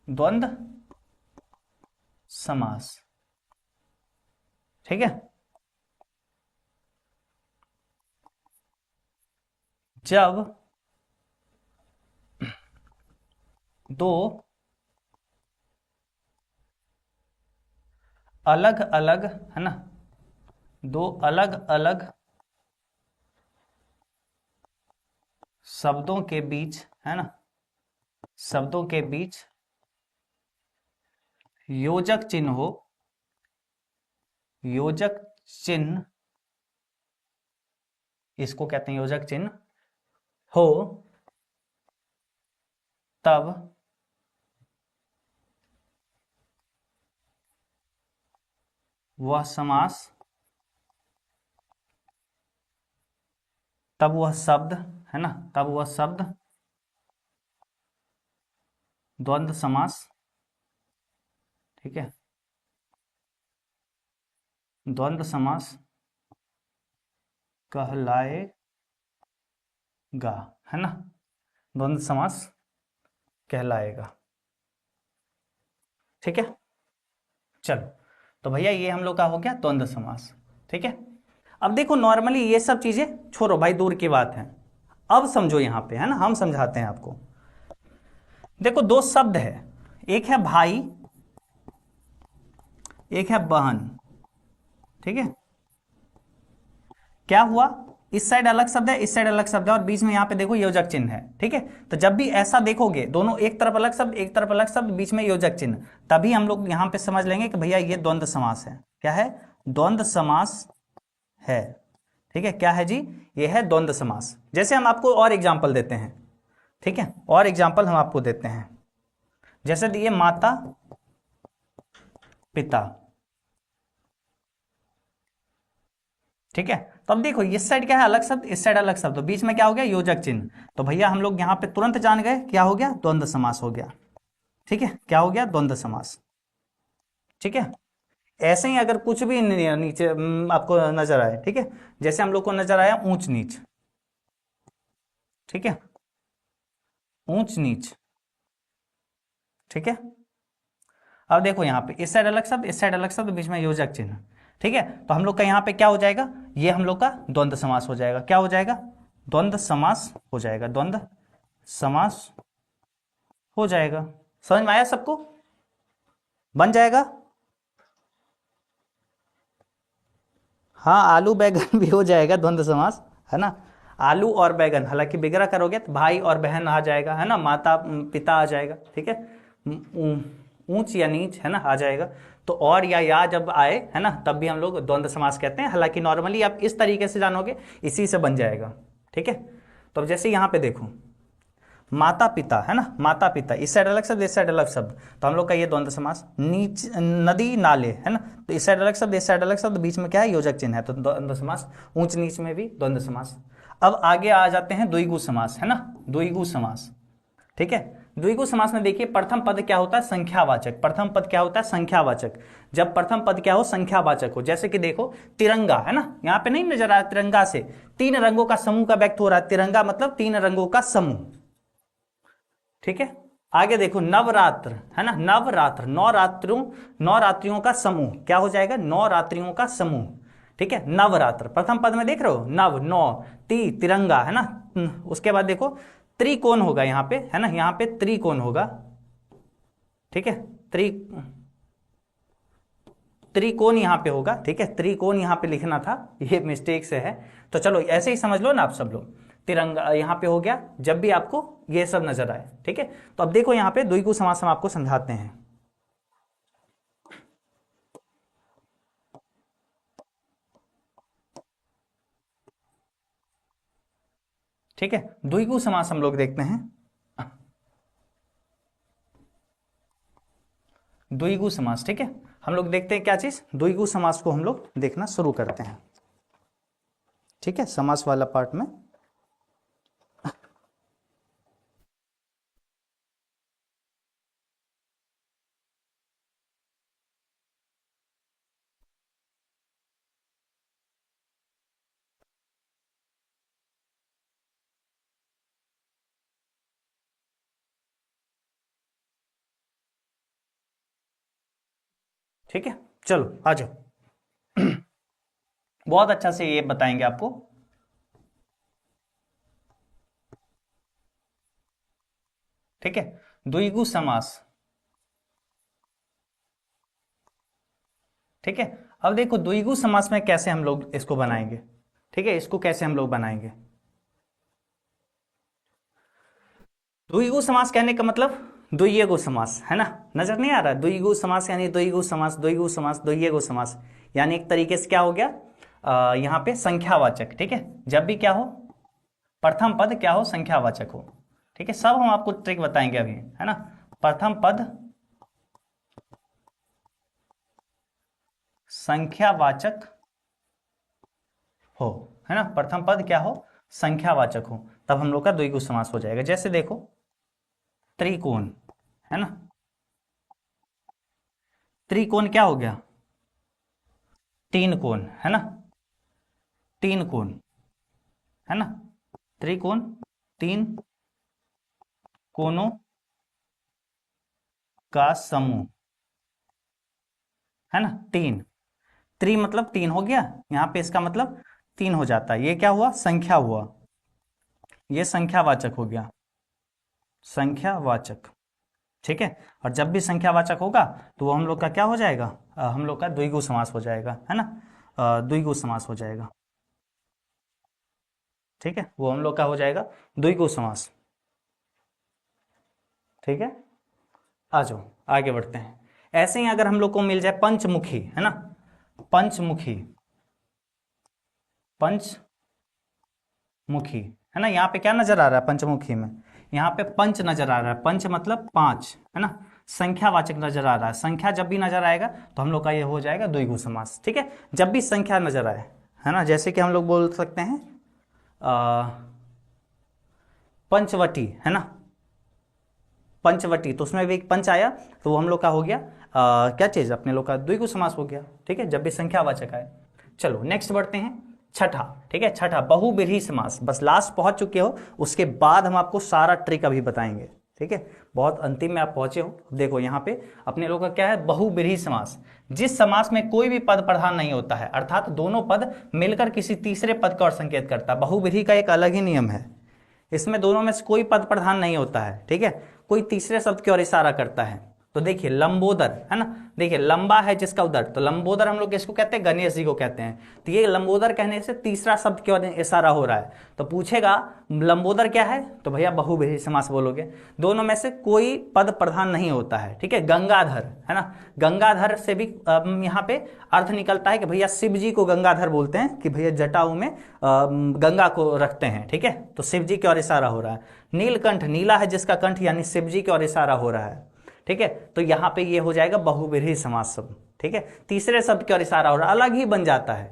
द्वंद्व समास, ठीक है, जब दो अलग अलग, है ना, दो अलग अलग शब्दों के बीच, है ना, शब्दों के बीच योजक चिन्ह हो, योजक चिन्ह, इसको कहते हैं योजक चिन्ह हो, तब वह समास, तब वह शब्द, है ना, तब वह शब्द द्वंद्व समास, ठीक है, द्वंद्व समास कहलाएगा, है ना, द्वंद्व समास कहलाएगा। ठीक है, चलो, तो भैया ये हम लोग का हो गया द्वंद्व समास। ठीक है, अब देखो नॉर्मली ये सब चीजें छोड़ो भाई, दूर की बात है, अब समझो यहां पे, है ना, हम समझाते हैं आपको। देखो दो शब्द है, एक है भाई, एक है बहन। ठीक है, क्या हुआ, इस साइड अलग शब्द है, इस साइड अलग शब्द है, और बीच में यहां पे देखो योजक चिन्ह है। ठीक है, तो जब भी ऐसा देखोगे, दोनों एक तरफ अलग शब्द, एक तरफ अलग शब्द, बीच में योजक चिन्ह, तभी हम लोग यहां पे समझ लेंगे कि भैया ये द्वंद्व समास है। क्या है? द्वंद्व समास है। ठीक है, क्या है जी? ये है द्वंद्व समास। जैसे हम आपको और एग्जाम्पल देते हैं, ठीक है, और एग्जाम्पल हम आपको देते हैं, जैसे दिए माता पिता। ठीक है, तो अब देखो इस साइड क्या है, अलग शब्द, इस साइड अलग शब्द, तो बीच में क्या हो गया, योजक चिन्ह। तो भैया हम लोग यहां पे तुरंत जान गए क्या हो गया, द्वंद्व समास हो गया। ठीक है, क्या हो गया, द्वंद्व समास। ठीक है, ऐसे ही अगर कुछ भी नीचे आपको नजर आए, ठीक है, जैसे हम लोग को नजर आया ऊंच नीच, ठीक है, ऊंच नीच। ठीक है, अब देखो यहां पे इस साइड अलग शब्द, इस साइड अलग शब्द, बीच में योजक चिन्ह। ठीक है, तो हम लोग का यहां पे क्या हो जाएगा, ये हम लोग का द्वंद्व समास हो जाएगा। क्या हो जाएगा? द्वंद्व समास हो जाएगा, द्वंद्व समास हो जाएगा। समझ में आया सबको? बन जाएगा। हाँ, आलू बैगन भी हो जाएगा द्वंद्व समास, है ना। आलू और बैगन, हालांकि बिगड़ा करोगे तो भाई और बहन आ जाएगा, है ना, माता पिता आ जाएगा, ठीक है। ऊंच या नीच, है ना, आ जाएगा। तो और या जब आए, है ना, तब भी हम लोग द्वंद्व समास कहते हैं। हालांकि नॉर्मली आप इस तरीके से जानोगे, इसी से बन जाएगा, ठीक है। तो अब जैसे यहाँ पे देखो, माता पिता, है ना, माता पिता, इस साइड अलग शब्द, इस साइड अलग शब्द, तो हम लोग का ये द्वंद्व समास। नीच नदी नाले, है ना, तो इस साइड अलग शब्द, इस साइड अलग शब्द, बीच में क्या है, योजक चिन्ह है, तो द्वंद्व समास। ऊंच नीच में भी द्वंद्व समास। अब आगे आ जाते हैं द्विगु समास, है ना, द्विगु समास, ठीक है। द्विगु समास में देखिए, प्रथम पद क्या होता है, संख्यावाचक। प्रथम पद क्या होता है, संख्यावाचक। जब प्रथम पद क्या हो, संख्यावाचक हो, जैसे कि देखो तिरंगा, है ना, यहां पे नहीं नजर आया, तिरंगा से तीन रंगों का समूह का व्यक्त हो रहा है। तिरंगा मतलब तीन रंगों का समूह, ठीक है। आगे देखो नवरात्र, है ना, नवरात्र, नौ रात्रियों का समूह क्या हो जाएगा, नौ रात्रियों का समूह, ठीक है। नवरात्र प्रथम पद में देख रहे हो, नव, नौ, तिरंगा, है ना। उसके बाद देखो त्रिकोण होगा यहाँ पे, है ना, यहाँ पे त्रिकोण होगा, ठीक है। त्रिकोण यहाँ पे होगा, ठीक है। त्रिकोण यहाँ पे लिखना था, ये मिस्टेक से है, तो चलो ऐसे ही समझ लो ना आप सब लोग। तिरंगा यहाँ पे हो गया, जब भी आपको ये सब नजर आए, ठीक है। तो अब देखो यहाँ पे द्विगु समास हम आपको समझाते हैं, ठीक है। द्विगु समास हम लोग देखते हैं, द्विगु समास, ठीक है। हम लोग देखते हैं क्या चीज, द्विगु समास को हम लोग देखना शुरू करते हैं, ठीक है, समास वाला पार्ट में। ठीक है, चलो आ जाओ। बहुत अच्छा से ये बताएंगे आपको, ठीक है। द्विगु समास, ठीक है। अब देखो द्विगु समास में कैसे हम लोग इसको बनाएंगे, ठीक है, इसको कैसे हम लोग बनाएंगे। द्विगु समास कहने का मतलब द्विगु समास, है ना, नजर नहीं आ रहा, द्विगु समास यानी द्विगु समास, द्विगु समास, द्विगु समास, यानी एक तरीके से क्या हो गया, यहाँ पे संख्यावाचक, ठीक है। जब भी क्या हो, प्रथम पद क्या हो, संख्यावाचक हो, ठीक है। सब हम आपको ट्रिक बताएंगे अभी, है ना। प्रथम पद संख्यावाचक हो, है ना, प्रथम पद क्या हो, संख्यावाचक हो, तब हम लोग का द्विगु समास हो जाएगा। जैसे देखो त्रिकोण, है ना, त्रिकोण क्या हो गया, तीन कोण, है ना, तीन कोण, है ना, त्रिकोण तीन कोणों का समूह, है ना, तीन, त्रि मतलब तीन हो गया, यहां पे इसका मतलब तीन हो जाता है, ये क्या हुआ, संख्या हुआ, ये संख्यावाचक हो गया, संख्यावाचक, ठीक है। और जब भी संख्यावाचक होगा तो वो हम लोग का क्या हो जाएगा, हम लोग का द्विगु समास हो जाएगा, है ना, द्विगु समास हो जाएगा, ठीक है, वो हम लोग का हो जाएगा द्विगु समास, ठीक है। आ जाओ आगे बढ़ते हैं। ऐसे ही अगर हम लोग को मिल जाए पंचमुखी, है ना, पंचमुखी, पंचमुखी, है ना, यहाँ पे क्या नजर आ रहा है पंचमुखी में, यहाँ पे पंच नजर आ रहा है, पंच मतलब पांच, है ना, संख्यावाचक नजर आ रहा है, संख्या जब भी नजर आएगा तो हम लोग का ये हो जाएगा द्विगु समास, ठीक है। जब भी संख्या नजर आए, है ना, जैसे कि हम लोग बोल सकते हैं पंचवटी, है ना, पंचवटी, तो उसमें भी एक पंच आया, तो वो हम लोग का हो गया क्या चीज, अपने लोग का द्विगु समास हो गया, ठीक है, जब भी संख्यावाचक आए। चलो नेक्स्ट बढ़ते हैं, छठा, ठीक है, छठा बहुव्रीहि समास। बस लास्ट पहुंच चुके हो, उसके बाद हम आपको सारा ट्रिक अभी बताएंगे, ठीक है, बहुत अंतिम में आप पहुंचे हो। देखो यहाँ पे अपने लोग का क्या है, बहुव्रीहि समास, जिस समास में कोई भी पद प्रधान नहीं होता है, अर्थात दोनों पद मिलकर किसी तीसरे पद का और संकेत करता है। बहुव्रीहि का एक अलग ही नियम है, इसमें दोनों में से कोई पद प्रधान नहीं होता है, ठीक है, कोई तीसरे शब्द की ओर इशारा करता है। तो देखिए लंबोदर है ना, देखिए लंबा है जिसका उदर, तो लंबोदर हम लोग किसको कहते हैं, गणेश जी को कहते हैं। तो ये लंबोदर कहने से तीसरा शब्द की ओर इशारा हो रहा है। तो पूछेगा लंबोदर क्या है, तो भैया बहुव्रीहि समास बोलोगे। दोनों में से कोई पद प्रधान नहीं होता है, ठीक है। गंगाधर है ना, गंगाधर से भी यहाँ पे अर्थ निकलता है कि भैया शिव जी को गंगाधर बोलते हैं, कि भैया जटाऊ में गंगा को रखते हैं, ठीक है। तो शिव जी की ओर इशारा हो रहा है। नीलकंठ, नीला है जिसका कंठ, यानी शिव जी की ओर इशारा हो रहा है, ठीक है। तो यहाँ पे ये हो जाएगा बहुव्रीहि समास शब्द, ठीक है। तीसरे शब्द की ओर इशारा हो रहा है, अलग ही बन जाता है,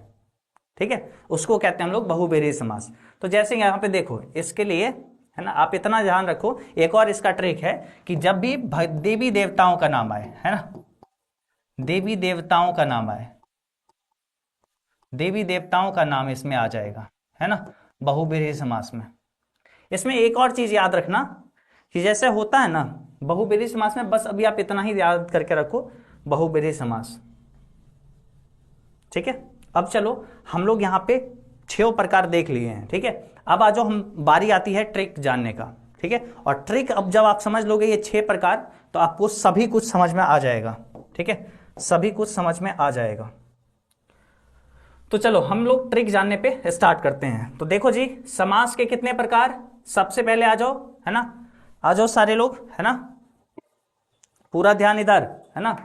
ठीक है, उसको कहते हैं हम लोग बहुव्रीहि समास। तो जैसे यहाँ पे देखो, इसके लिए है ना, आप इतना ध्यान रखो, एक और इसका ट्रिक है कि जब भी देवी देवताओं का नाम आए, है ना, देवी देवताओं का नाम आए, देवी देवताओं का नाम इसमें आ जाएगा, है ना, बहुव्रीहि समास में। इसमें एक और चीज याद रखना कि जैसे होता है ना बहुव्रीहि समास में, बस अभी आप इतना ही याद करके रखो, बहुव्रीहि समास, ठीक है। अब चलो हम लोग यहाँ पे 6 प्रकार देख लिए हैं, ठीक है। अब आ जाओ, हम बारी आती है ट्रिक जानने का, ठीक है। और ट्रिक अब जब आप समझ लोगे ये 6 प्रकार, तो आपको सभी कुछ समझ में आ जाएगा, ठीक है, सभी कुछ समझ में आ जाएगा। तो चलो हम लोग ट्रिक जानने पे स्टार्ट करते हैं। तो देखो जी, समास के कितने प्रकार, सबसे पहले आ जाओ, है ना, आ जाओ सारे लोग, है ना, पूरा ध्यान इधर, है ना,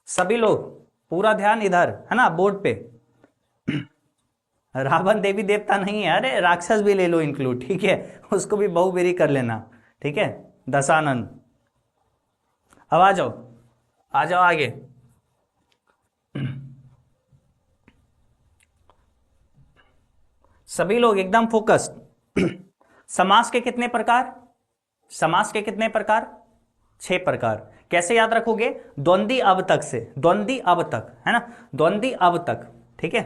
सभी लोग पूरा ध्यान इधर, है ना, बोर्ड पे। रावण देवी देवता नहीं है, अरे राक्षस भी ले लो इंक्लूड, ठीक है, उसको भी बहुव्रीहि कर लेना, ठीक है, दशानन। अब आ जाओ आगे। सभी लोग एकदम फोकस्ड। समास के कितने प्रकार, समास के कितने प्रकार, 6 प्रकार। कैसे याद रखोगे, द्वंद्वी अब तक से, द्वंद्वी अब तक, है ना, द्वंद्वी अब तक, ठीक है।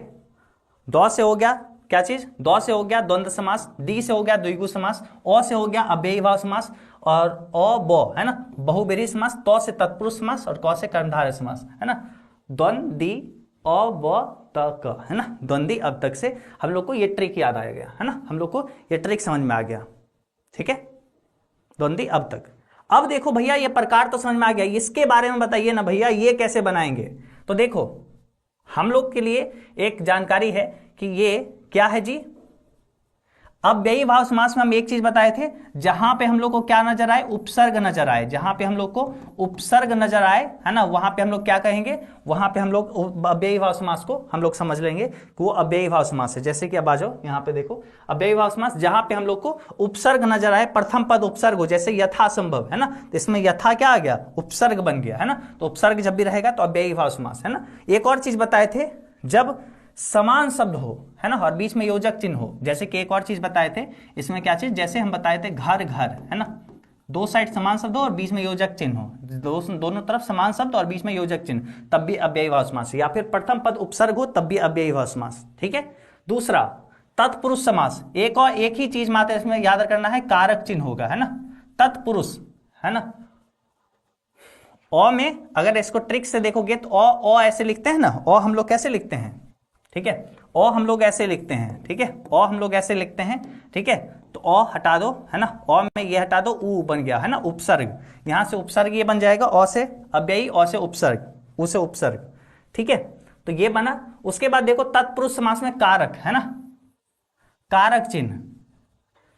दौ से हो गया क्या चीज, दौ से हो गया द्वंद्व समास, दी से हो गया द्विगु समास, अ से हो गया अव्ययीभाव समास, और अ ब, है ना, बहुव्रीहि समास, तौ से तत्पुरुष समास, और क से कर्मधारय समास, है ना। द्वंद्वी अ ब त क, है ना, द्वंद्वी अब तक से हम लोग को ये ट्रिक याद आ गया, है ना, हम लोग को ये ट्रिक समझ में आ गया, ठीक है, द्वंद्वी अब तक। अब देखो भैया, ये प्रकार तो समझ में आ गया, इसके बारे में बताइए ना भैया, ये कैसे बनाएंगे। तो देखो हम लोग के लिए एक जानकारी है कि ये क्या है जी, अव्ययीभाव समास में हम एक चीज बताए थे, जहां पे हम लोग को क्या नजर आए, उपसर्ग नजर आए, जहां पे हम लोग को उपसर्ग नजर आए, है ना, वहां पे हम लोग क्या कहेंगे, वहां पे हम लोग अव्ययीभाव समास को हम लोग समझ लेंगे कि वो अव्ययीभाव समास है। जैसे कि अब आ जाओ यहाँ पे देखो, अव्ययीभाव समास जहां पे हम लोग को उपसर्ग नजर आए, प्रथम पद उपसर्ग हो, जैसे यथा संभव, है ना, तो इसमें यथा क्या आ गया, उपसर्ग बन गया, है ना। तो उपसर्ग जब भी रहेगा तो अव्ययीभाव समास, है ना। एक और चीज बताए थे, जब समान शब्द हो, है ना, और बीच में योजक चिन्ह हो, जैसे कि एक और चीज बताए थे, इसमें क्या चीज, जैसे हम बताए थे घर घर, है ना, दो साइड समान शब्द हो और बीच में योजक चिन्ह हो, दोनों तरफ समान शब्द और बीच में योजक चिन्ह, तब भी अव्ययीभाव समास, या फिर प्रथम पद उपसर्ग हो तब भी अव्ययीभाव समास, ठीक है। दूसरा तत्पुरुष समास, एक ही चीज मात्र इसमें याद करना है, कारक चिन्ह होगा, है ना, तत्पुरुष, है ना। अ में अगर इसको ट्रिक से देखोगे तो अ ऐसे लिखते हैं ना, अ हम लोग कैसे लिखते हैं, ठीक है, अ हम लोग ऐसे लिखते हैं, ठीक है, अ हम लोग ऐसे लिखते हैं, ठीक है। तो अ हटा दो, है ना, अ में ये हटा दो, उ बन गया, है ना, उपसर्ग, यहां से उपसर्ग ये बन जाएगा, अ से अव्ययी, अ से उपसर्ग, उ से उपसर्ग, ठीक है। तो ये बना। उसके बाद देखो तत्पुरुष समास में कारक, है ना, कारक चिन्ह,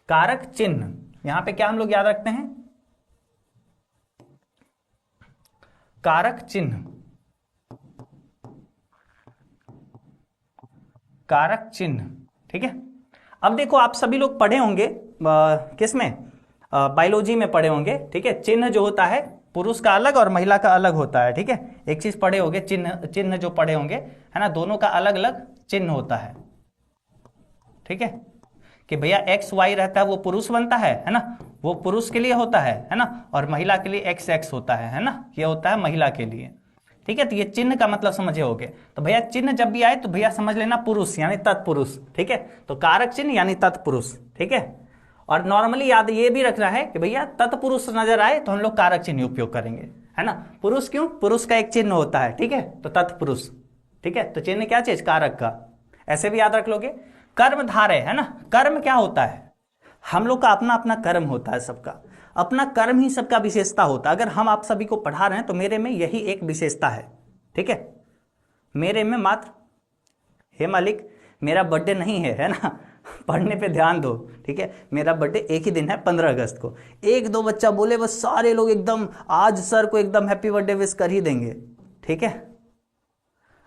कारक चिन्ह, यहां पे क्या हम लोग याद रखते हैं, कारक चिन्ह, कारक चिन्ह, ठीक है। अब देखो आप सभी लोग पढ़े होंगे किसमें, बायोलॉजी में पढ़े होंगे, ठीक है। चिन्ह जो होता है पुरुष का अलग और महिला का अलग होता है, ठीक है। एक चीज पढ़े होंगे, चिन्ह, चिन्ह जो पढ़े होंगे, है ना, दोनों का अलग अलग चिन्ह होता है, ठीक है, कि भैया एक्स वाई रहता है वो पुरुष बनता है ना, वो पुरुष के लिए होता है ना, और महिला के लिए एक्स एक्स होता है ना, ये होता है महिला के लिए, ठीक है। तो ये चिन्ह का मतलब समझे होगे। तो भैया चिन्ह जब भी आए तो भैया समझ लेना पुरुष यानी तत्पुरुष, ठीक है। तो कारक चिन्ह यानी तत्पुरुष, ठीक है। और नॉर्मली याद ये भी रखना है कि भैया तत्पुरुष नजर आए तो हम लोग कारक चिन्ह उपयोग करेंगे, है ना। पुरुष क्यों, पुरुष का एक चिन्ह होता है, ठीक है, तो तत्पुरुष, ठीक है। तो चिन्ह क्या चीज, कारक का, ऐसे भी याद रख लोगे। कर्म धारय, है ना, कर्म क्या होता है, हम लोग का अपना अपना कर्म होता है सबका। अपना कर्म ही सबका विशेषता होता है। अगर हम आप सभी को पढ़ा रहे हैं तो मेरे में यही एक विशेषता है, ठीक है। मेरे में मात्र, हे मालिक मेरा बर्थडे नहीं है, है ना, पढ़ने पे ध्यान दो, ठीक है। मेरा बर्थडे एक ही दिन है, 15 अगस्त को। एक दो बच्चा बोले बस सारे लोग एकदम आज सर को एकदम हैप्पी बर्थडे विश कर ही देंगे, ठीक है।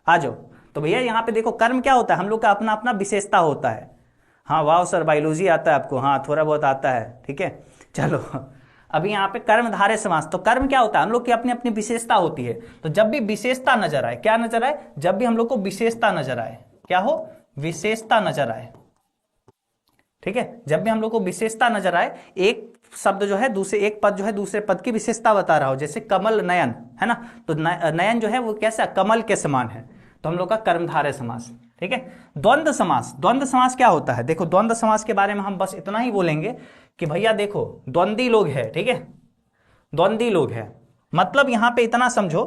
आ जाओ। तो भैया यहाँ पे देखो कर्म क्या होता है, हम लोग का अपना अपना विशेषता होता है। हाँ वाह सर बायोलॉजी आता है आपको, हाँ थोड़ा बहुत आता है, ठीक है। चलो अभी यहाँ पे कर्मधारय समास, तो कर्म क्या होता है, हम लोग की अपनी अपनी विशेषता होती है। तो जब भी विशेषता नजर आए, क्या नजर आए, जब भी हम लोग को विशेषता नजर आए, क्या हो, विशेषता नजर आए, ठीक है। जब भी हम लोग को विशेषता नजर आए, एक शब्द जो है दूसरे, एक पद जो है दूसरे पद की विशेषता बता रहा हो, जैसे कमल नयन, है ना, तो नयन जो है वो कैसा, कमल के समान है, तो हम लोग का कर्मधारय समास, ठीक है। द्वंद्व समास, द्वंद्व समास क्या होता है, देखो द्वंद्व समास के बारे में हम बस इतना ही बोलेंगे कि भैया देखो द्वंद्वी लोग है, ठीक है, द्वंद्वी लोग है, मतलब यहां पे इतना समझो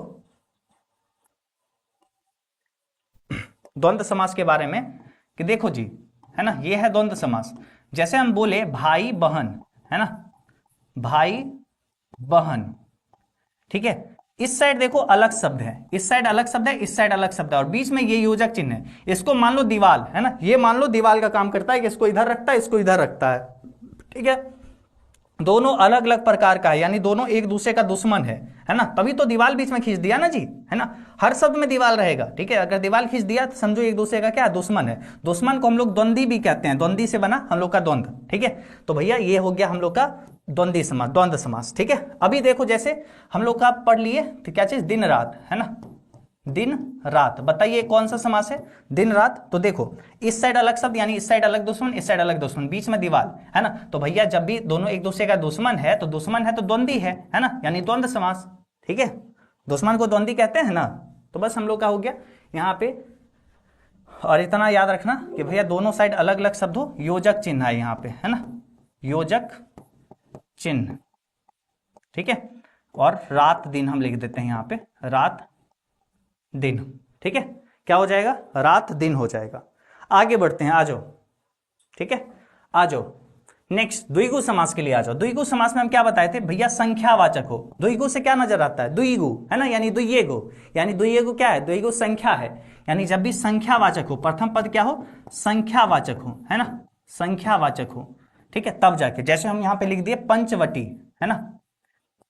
द्वंद्व समास के बारे में कि देखो जी, है ना, ये है द्वंद्व समास। जैसे हम बोले भाई बहन, है ना, भाई बहन, ठीक है, इस साइड देखो अलग शब्द है, इस साइड अलग शब्द है, इस साइड अलग शब्द है, और बीच में ये योजक चिन्ह है। इसको मान लो दीवाल, है ना, ये मान लो दीवाल का काम करता है कि इसको इधर रखता है, इसको इधर रखता है, ठीक है। दोनों अलग अलग प्रकार का है, यानी दोनों एक दूसरे का दुश्मन है ना, तभी तो दीवाल बीच में खींच दिया ना जी, है ना, हर शब्द में दीवाल रहेगा, ठीक है। अगर दीवाल खींच दिया तो समझो एक दूसरे का क्या दुश्मन है। दुश्मन को हम लोग द्वंद्वी भी कहते हैं, द्वंद्वी से बना हम लोग का द्वंद्व, ठीक है। तो भैया ये हो गया हम लोग का द्वंद्वी समास, द्वंद्व समास, ठीक है। अभी देखो जैसे हम लोग का पढ़ लिए तो क्या चीज, दिन रात, है ना, दिन रात, बताइए कौन सा समास है, दिन रात। तो देखो इस साइड अलग शब्द, यानी इस साइड अलग दुश्मन, इस साइड अलग दुश्मन, बीच में दीवाल, है ना। तो भैया जब भी दोनों एक दूसरे का दुश्मन है तो दुश्मन है तो द्वंद्वी है ना, यानी द्वंद्व समास, ठीक है। दुश्मन को द्वंद्वी कहते हैं ना। तो बस हम लोग का हो गया यहाँ पे, और इतना याद रखना कि भैया दोनों साइड अलग अलग शब्द हो, योजक चिन्ह है यहाँ पे, है ना, योजक चिन्ह, ठीक है। और रात दिन हम लिख देते हैं यहाँ पे, रात दिन, ठीक है। क्या हो जाएगा, रात दिन हो जाएगा। आगे बढ़ते हैं, आ जाओ, ठीक है, आ जाओ नेक्स्ट द्विगु समास के लिए आ जाओ। द्विगु समास में हम क्या बताए थे भैया, संख्यावाचक हो। द्विगु से क्या नजर आता है, द्विगु, है ना, यानी द्विगु, यानी द्विगु क्या है, द्विगु संख्या है, यानी जब भी संख्यावाचक हो, प्रथम पद क्या हो, संख्यावाचक हो, है ना, संख्यावाचक हो, ठीक है, तब जाके, जैसे हम यहाँ पे लिख दिए पंचवटी, है ना,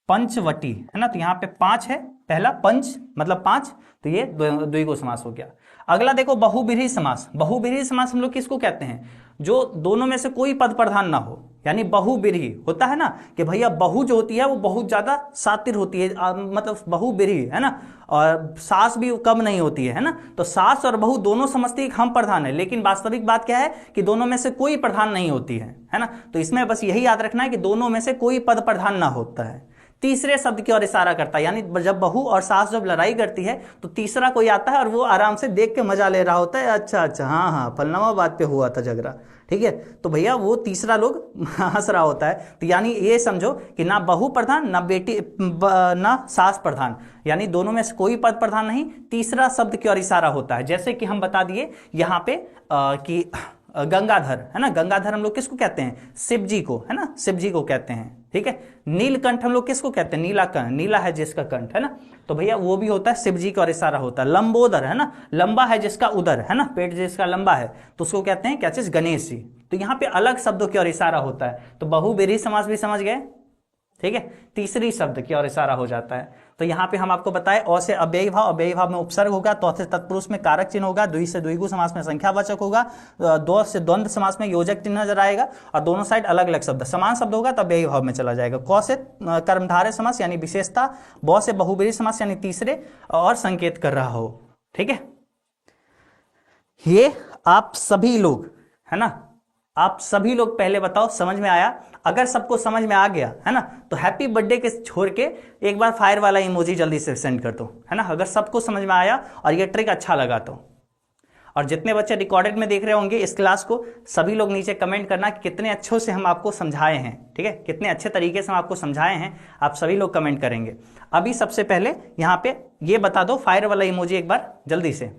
पंचवटी, है ना, तो यहाँ पे 5 है, पहला पंच मतलब 5, तो ये द्विगु समास हो गया। अगला देखो बहुब्रीहि समास। बहुब्रीहि समास हम लोग किसको कहते हैं, जो दोनों में से कोई पद प्रधान ना हो, यानी बहुब्रीहि होता है ना, कि भैया बहु जो होती है वो बहुत ज्यादा सातिर होती है, मतलब बहुब्रीहि, है ना, और सास भी कम नहीं होती है ना। तो सास और बहु दोनों समझते हैं हम प्रधान है, लेकिन वास्तविक बात क्या है कि दोनों में से कोई प्रधान नहीं होती है ना। तो इसमें बस यही याद रखना है कि दोनों में से कोई पद प्रधान ना होता है। तीसरे शब्द की ओर इशारा करता है, यानी जब बहू और सास जब लड़ाई करती है तो तीसरा कोई आता है और वो आराम से देख के मजा ले रहा होता है, अच्छा अच्छा हाँ हाँ फलनामा बात पे हुआ था झगड़ा, ठीक है। तो भैया वो तीसरा लोग हंस रहा होता है। तो यानी ये समझो कि ना बहू प्रधान ना बेटी ना सास प्रधान, यानी दोनों में से कोई पद प्रधान नहीं, तीसरा शब्द की ओर इशारा होता है। जैसे कि हम बता दिए यहाँ पे कि गंगाधर, है ना, गंगाधर हम लोग किसको कहते हैं, शिव जी को, है ना, शिव जी को कहते हैं, ठीक है। नीलकंठ हम लोग किसको कहते हैं, नीला कंठ, नीला है जिसका कंठ, है ना, तो भैया वो भी होता है शिव जी का और इशारा होता है। लंबोदर, है ना, लंबा है जिसका उदर, है ना, पेट जिसका लंबा है, तो उसको कहते हैं क्या चीज, गणेश जी। तो यहाँ पे अलग शब्दों की ओर इशारा होता है। तो बहुब्रीहि समास भी समझ गए, ठीक है, तीसरी शब्द की ओर इशारा हो जाता है। तो यहाँ पे हम आपको बताए अ से अव्ययी भाव, अव्ययी भाव में उपसर्ग होगा, तो से तत्पुरुष में कारक चिन्ह होगा, द्वि से द्विगु समास में संख्यावाचक होगा, दो से द्वंद्व समास में योजक चिन्ह नजर आएगा, और दोनों साइड अलग अलग शब्द, समान शब्द होगा तो अव्ययी भाव में चला जाएगा। क से कर्मधारय समास यानी विशेषता, ब से बहुब्रीहि समास यानी तीसरे और संकेत कर रहा हो, ठीक है। ये आप सभी लोग, है ना, आप सभी लोग पहले बताओ समझ में आया। अगर सबको समझ में आ गया, है ना, तो हैप्पी बर्थडे के छोड़ के एक बार फायर वाला इमोजी जल्दी से सेंड कर दो, है ना, अगर सबको समझ में आया और ये ट्रिक अच्छा लगा तो। और जितने बच्चे रिकॉर्डेड में देख रहे होंगे इस क्लास को, सभी लोग नीचे कमेंट करना कि कितने अच्छों से हम आपको समझाए हैं, ठीक है, कितने अच्छे तरीके से हम आपको समझाए हैं, आप सभी लोग कमेंट करेंगे। अभी सबसे पहले यहाँ पे ये बता दो फायर वाला इमोजी एक बार जल्दी से।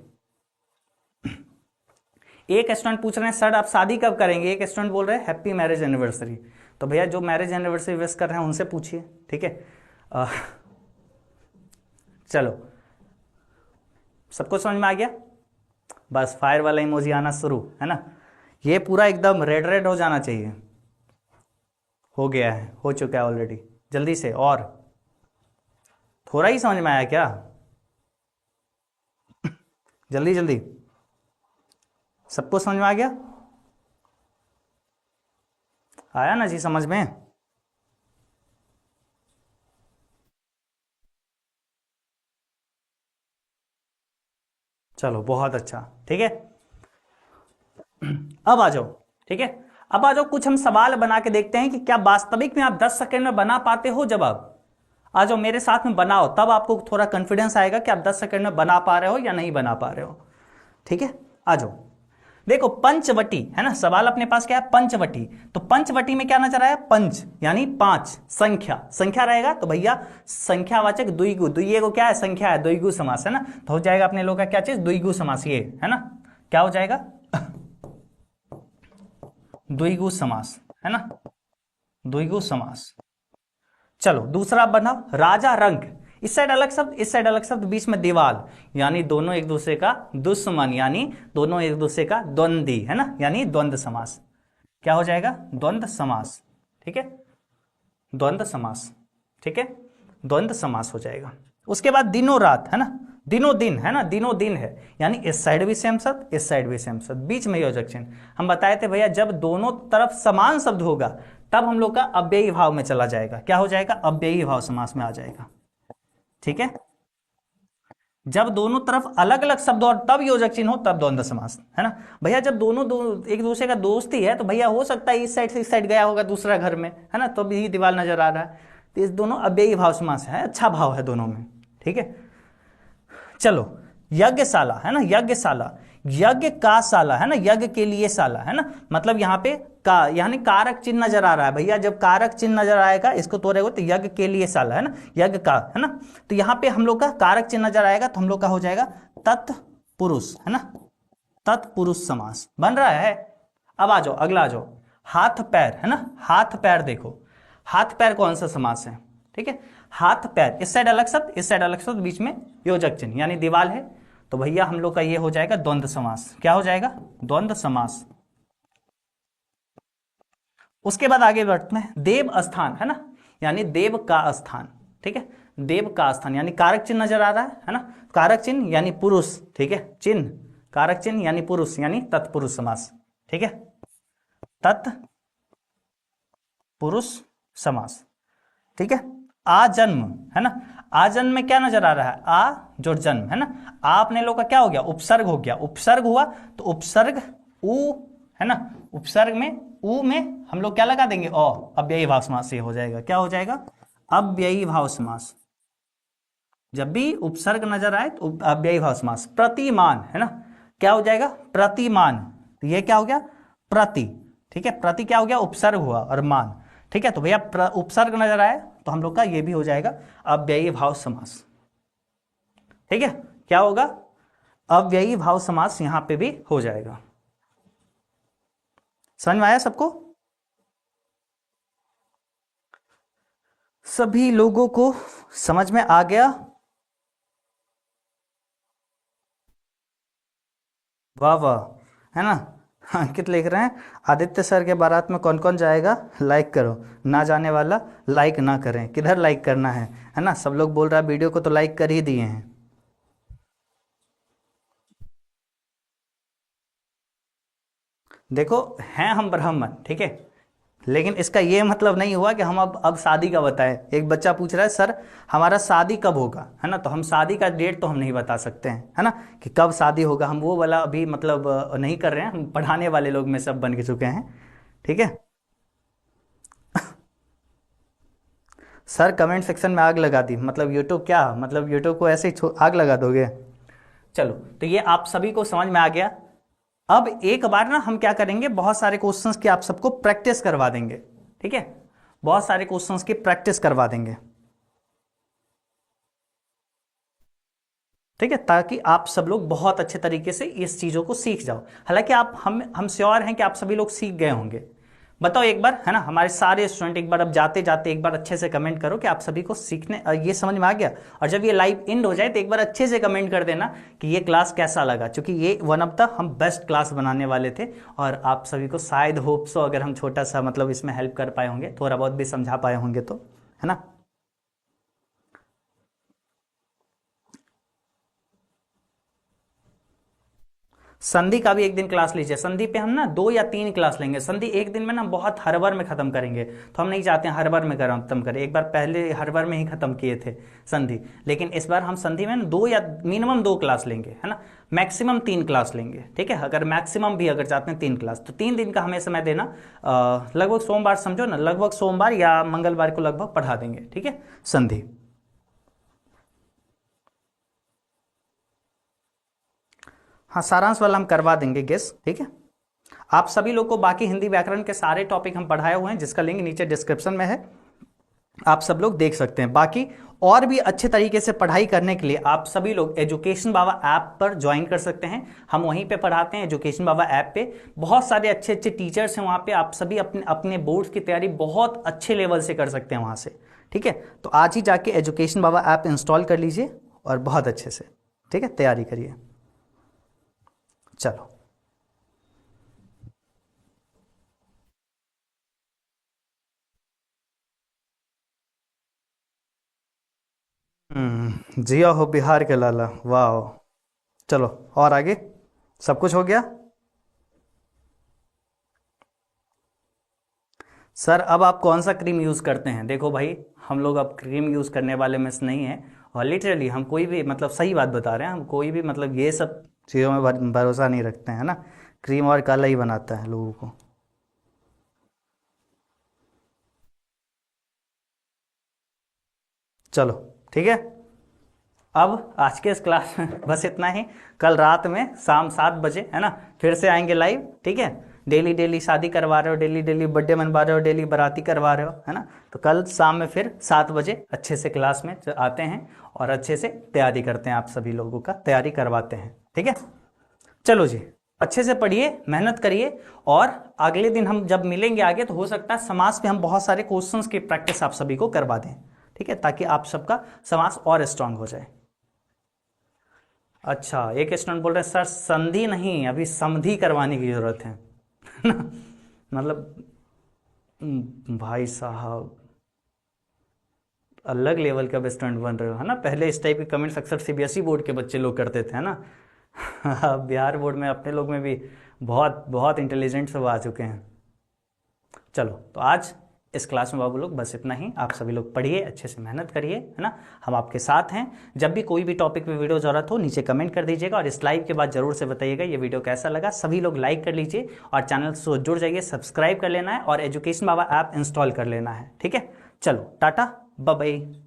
एक स्टूडेंट पूछ रहे हैं सर आप शादी कब करेंगे, एक स्टूडेंट बोल रहे हैं हैप्पी मैरिज एनिवर्सरी। तो भैया जो मैरिज एनिवर्सरी विश कर रहे हैं उनसे पूछिए, ठीक है। चलो, सबको समझ में आ गया? बस फायर वाला इमोजी आना शुरू, है ना। ये पूरा एकदम रेड रेड हो जाना चाहिए। हो गया है, हो चुका है ऑलरेडी। जल्दी से, और थोड़ा ही समझ में आया क्या? जल्दी जल्दी, सबको समझ में आ गया? आया ना जी समझ में? चलो बहुत अच्छा, ठीक है। अब आ जाओ, ठीक है। अब आ जाओ, कुछ हम सवाल बना के देखते हैं कि क्या वास्तविक में आप 10 सेकंड में बना पाते हो जवाब। आ जाओ मेरे साथ में बनाओ, तब आपको थोड़ा कॉन्फिडेंस आएगा कि आप 10 सेकंड में बना पा रहे हो या नहीं बना पा रहे हो, ठीक है। आ जाओ, देखो पंचवटी है ना, सवाल अपने पास क्या है, पंचवटी। तो पंचवटी में क्या नजर आया, पंच यानी 5, संख्या, संख्या रहेगा तो भैया संख्यावाचक द्विगु, द्विगु क्या है, संख्या है, द्विगु समास है ना। तो हो जाएगा अपने लोग का क्या चीज, द्विगु समास, ये है ना। क्या हो जाएगा, द्विगु समास, है ना, द्विगु समास। चलो दूसरा बना, राजा रंक। इस साइड अलग शब्द, इस साइड अलग शब्द, बीच में दीवाल, यानी दोनों एक दूसरे का दुश्मन, यानी दोनों एक दूसरे का द्वंद्वी, है ना, यानी द्वंद्व समास। क्या हो जाएगा, द्वंद्व समास, ठीक है, द्वंद्व समास, ठीक है, द्वंद्व समास हो जाएगा। उसके बाद दिनों रात, है ना, दिनों दिन, है ना, दिनों दिन है, यानी इस साइड भी सेम शब्द, इस साइड भी सेम शब्द, बीच में योजक चिन्ह। हम बताए थे भैया जब दोनों तरफ समान शब्द होगा तब हम लोग का अव्ययी भाव में चला जाएगा। क्या हो जाएगा, अव्ययी भाव समास में आ जाएगा, ठीक है। जब दोनों तरफ अलग अलग शब्द और तब योजक चिन्ह हो तब द्वंद्व समास, है ना। भैया जब दोनों एक दूसरे का दोस्ती है तो भैया हो सकता है इस साइड से इस साइड गया होगा दूसरा घर में, है ना, तो भी दीवार नजर आ रहा है, तो इस दोनों अव्ययी भाव समास है, अच्छा भाव है दोनों में, ठीक है। चलो यज्ञशाला, है ना, यज्ञशाला, यज्ञ का शाला, है ना, यज्ञ के लिए शाला, है ना, मतलब यहाँ पे का यानी कारक चिन्ह नजर आ रहा है भैया, जब कारक चिन्ह नजर आएगा इसको तोड़ेगा तो यज्ञ के लिए शाला, है ना, यज्ञ का, है ना। तो यहाँ पे हम लोग का कारक चिन्ह नजर आएगा तो हम लोग का हो जाएगा तत्पुरुष, है ना, तत्पुरुष समास बन रहा है। अब आ जाओ, अगला आ जाओ, हाथ पैर, है ना, हाथ पैर, देखो हाथ पैर कौन सा समास है, ठीक है। हाथ पैर, इस साइड अलग शब्द, इस साइड अलग शब्द, बीच में योजक चिन्ह यानी दीवाल है, तो भैया हम लोग का ये हो जाएगा द्वंद्व समास। क्या हो जाएगा, द्वंद्व समास। उसके बाद आगे बढ़ते हैं, देव स्थान, है ना, यानी देव का स्थान, ठीक है, देव का स्थान यानी कारक चिन्ह नजर आ रहा है ना, कारक चिन्ह यानी पुरुष, ठीक है, चिन्ह कारक चिन्ह यानी पुरुष, यानी तत्पुरुष समास, ठीक है, तत्पुरुष समास, ठीक है। आजन्म, है ना, आजन्म में क्या नजर आ रहा है, आ जोड़ जन्म, है ना, आ अपने लोग का क्या हो गया, उपसर्ग हो गया, उपसर्ग हुआ तो उपसर्ग उ, है ना, उपसर्ग में उ में हम लोग क्या लगा देंगे, ओ, अव्ययी भाव समास से हो जाएगा। क्या हो जाएगा, अव्ययी भाव समास। जब भी उपसर्ग नजर आए तो अव्ययी भाव समास। प्रतिमान, है ना, क्या हो जाएगा, प्रतिमान, तो ये क्या हो गया, प्रति, ठीक है, प्रति क्या हो गया, उपसर्ग हुआ और मान, ठीक है। तो भैया उपसर्ग नजर आए तो हम लोग का ये भी हो जाएगा अव्ययी भाव समास, ठीक है। क्या होगा, अव्ययी भाव समास यहां पे भी हो जाएगा। समझ में आया सबको, सभी लोगों को समझ में आ गया? वाह वाह, है ना। अंकित लिख रहे हैं आदित्य सर के बारात में कौन कौन जाएगा, लाइक करो, ना जाने वाला लाइक ना करें। किधर लाइक करना है ना, सब लोग बोल रहा है वीडियो को तो लाइक कर ही दिए हैं। देखो हैं हम ब्राह्मण, ठीक है, लेकिन इसका ये मतलब नहीं हुआ कि हम अब शादी का बताएं। एक बच्चा पूछ रहा है सर हमारा शादी कब होगा, है ना, तो हम शादी का डेट तो हम नहीं बता सकते हैं, है ना, कि कब शादी होगा, हम वो वाला अभी मतलब नहीं कर रहे हैं, हम पढ़ाने वाले लोग में सब बन के चुके हैं, ठीक है। सर कमेंट सेक्शन में आग लगा दी, मतलब यूट्यूब क्या, मतलब यूट्यूब को ऐसे ही आग लगा दोगे। चलो तो ये आप सभी को समझ में आ गया। अब एक बार ना हम क्या करेंगे, बहुत सारे क्वेश्चंस की आप सबको प्रैक्टिस करवा देंगे, ठीक है, बहुत सारे क्वेश्चंस की प्रैक्टिस करवा देंगे, ठीक है, ताकि आप सब लोग बहुत अच्छे तरीके से इस चीजों को सीख जाओ। हालांकि आप हम श्योर हैं कि आप सभी लोग सीख गए होंगे, बताओ एक बार, है ना, हमारे सारे स्टूडेंट एक बार अब जाते जाते एक बार अच्छे से कमेंट करो कि आप सभी को सीखने ये समझ में आ गया। और जब ये लाइव एंड हो जाए तो एक बार अच्छे से कमेंट कर देना कि ये क्लास कैसा लगा, क्योंकि ये वन ऑफ द हम बेस्ट क्लास बनाने वाले थे और आप सभी को शायद होप सो अगर हम छोटा सा मतलब इसमें हेल्प कर पाए होंगे, थोड़ा बहुत भी समझा पाए होंगे तो, है ना। संधि का भी एक दिन क्लास लीजिए। संधि पे हम ना 2 या 3 क्लास लेंगे। संधि एक दिन में ना बहुत हर में खत्म करेंगे, तो हम नहीं चाहते हैं हर में खत्म करें। एक बार पहले हर में ही खत्म किए थे संधि, लेकिन इस बार हम संधि में ना 2 या मिनिमम 2 क्लास लेंगे, है ना, मैक्सिमम 3 क्लास लेंगे, ठीक है। अगर मैक्सिमम भी अगर चाहते हैं 3 क्लास, तो 3 दिन का हमें समय देना। लगभग सोमवार समझो ना, लगभग सोमवार या मंगलवार को लगभग पढ़ा देंगे, ठीक है, संधि। हाँ, सारांश वाला हम करवा देंगे गेस, ठीक है। आप सभी लोग को बाकी हिंदी व्याकरण के सारे टॉपिक हम पढ़ाए हुए हैं, जिसका लिंक नीचे डिस्क्रिप्शन में है, आप सब लोग देख सकते हैं। बाकी और भी अच्छे तरीके से पढ़ाई करने के लिए आप सभी लोग एजुकेशन बाबा ऐप पर ज्वाइन कर सकते हैं। हम वहीं पे पढ़ाते हैं, एजुकेशन बाबा ऐप पे बहुत सारे अच्छे अच्छे टीचर्स हैं वहाँ पे। आप सभी अपने अपने बोर्ड्स की तैयारी बहुत अच्छे लेवल से कर सकते हैं वहाँ से, ठीक है। तो आज ही जाके एजुकेशन बाबा ऐप इंस्टॉल कर लीजिए और बहुत अच्छे से, ठीक है, तैयारी करिए। चलो, जिया हो बिहार के लाला, वाह। चलो और आगे, सब कुछ हो गया। सर अब आप कौन सा क्रीम यूज़ करते हैं? देखो भाई, हम लोग अब क्रीम यूज़ करने वाले में से नहीं है, और लिटरली हम कोई भी मतलब सही बात बता रहे हैं, हम कोई भी मतलब ये सब चीज़ों में भरोसा नहीं रखते हैं, है ना। क्रीम और काला ही बनाता है लोगों को। चलो ठीक है, अब आज के इस क्लास में बस इतना ही। कल रात में शाम 7 बजे, है ना, फिर से आएंगे लाइव, ठीक है। डेली डेली शादी करवा रहे हो, डेली डेली बर्थडे मनवा रहे हो, डेली बाराती करवा रहे हो, है ना, तो कल शाम में फिर 7 बजे अच्छे से क्लास में आते हैं और अच्छे से तैयारी करते हैं, आप सभी लोगों का तैयारी करवाते हैं, ठीक है। चलो जी, अच्छे से पढ़िए, मेहनत करिए, और अगले दिन हम जब मिलेंगे आगे तो हो सकता है समाज पे हम बहुत सारे क्वेश्चंस की प्रैक्टिस आप सभी को करवा दें, ठीक है, ताकि आप सबका समाज और स्ट्रांग हो जाए। अच्छा, एक स्टूडेंट बोल रहे हैं सर संधि नहीं, अभी समधि करवाने की जरूरत है ना, मतलब भाई साहब अलग लेवल का स्टूडेंट बन रहे हो, है ना। पहले इस टाइप के कमेंट्स अक्सर सीबीएसई बोर्ड के बच्चे लोग करते थे, है ना। बिहार बोर्ड में अपने लोग में भी बहुत बहुत इंटेलिजेंट सब आ चुके हैं। चलो, तो आज इस क्लास में बाबू लोग बस इतना ही। आप सभी लोग पढ़िए, अच्छे से मेहनत करिए, है ना, हम आपके साथ हैं। जब भी कोई भी टॉपिक पे वीडियो जरूरत हो नीचे कमेंट कर दीजिएगा, और इस लाइव के बाद जरूर से बताइएगा ये वीडियो कैसा लगा। सभी लोग लाइक कर लीजिए और चैनल से जुड़ जाइए, सब्सक्राइब कर लेना है और एजुकेशन बाबा ऐप इंस्टॉल कर लेना है, ठीक है। चलो टाटा, बाय बाय।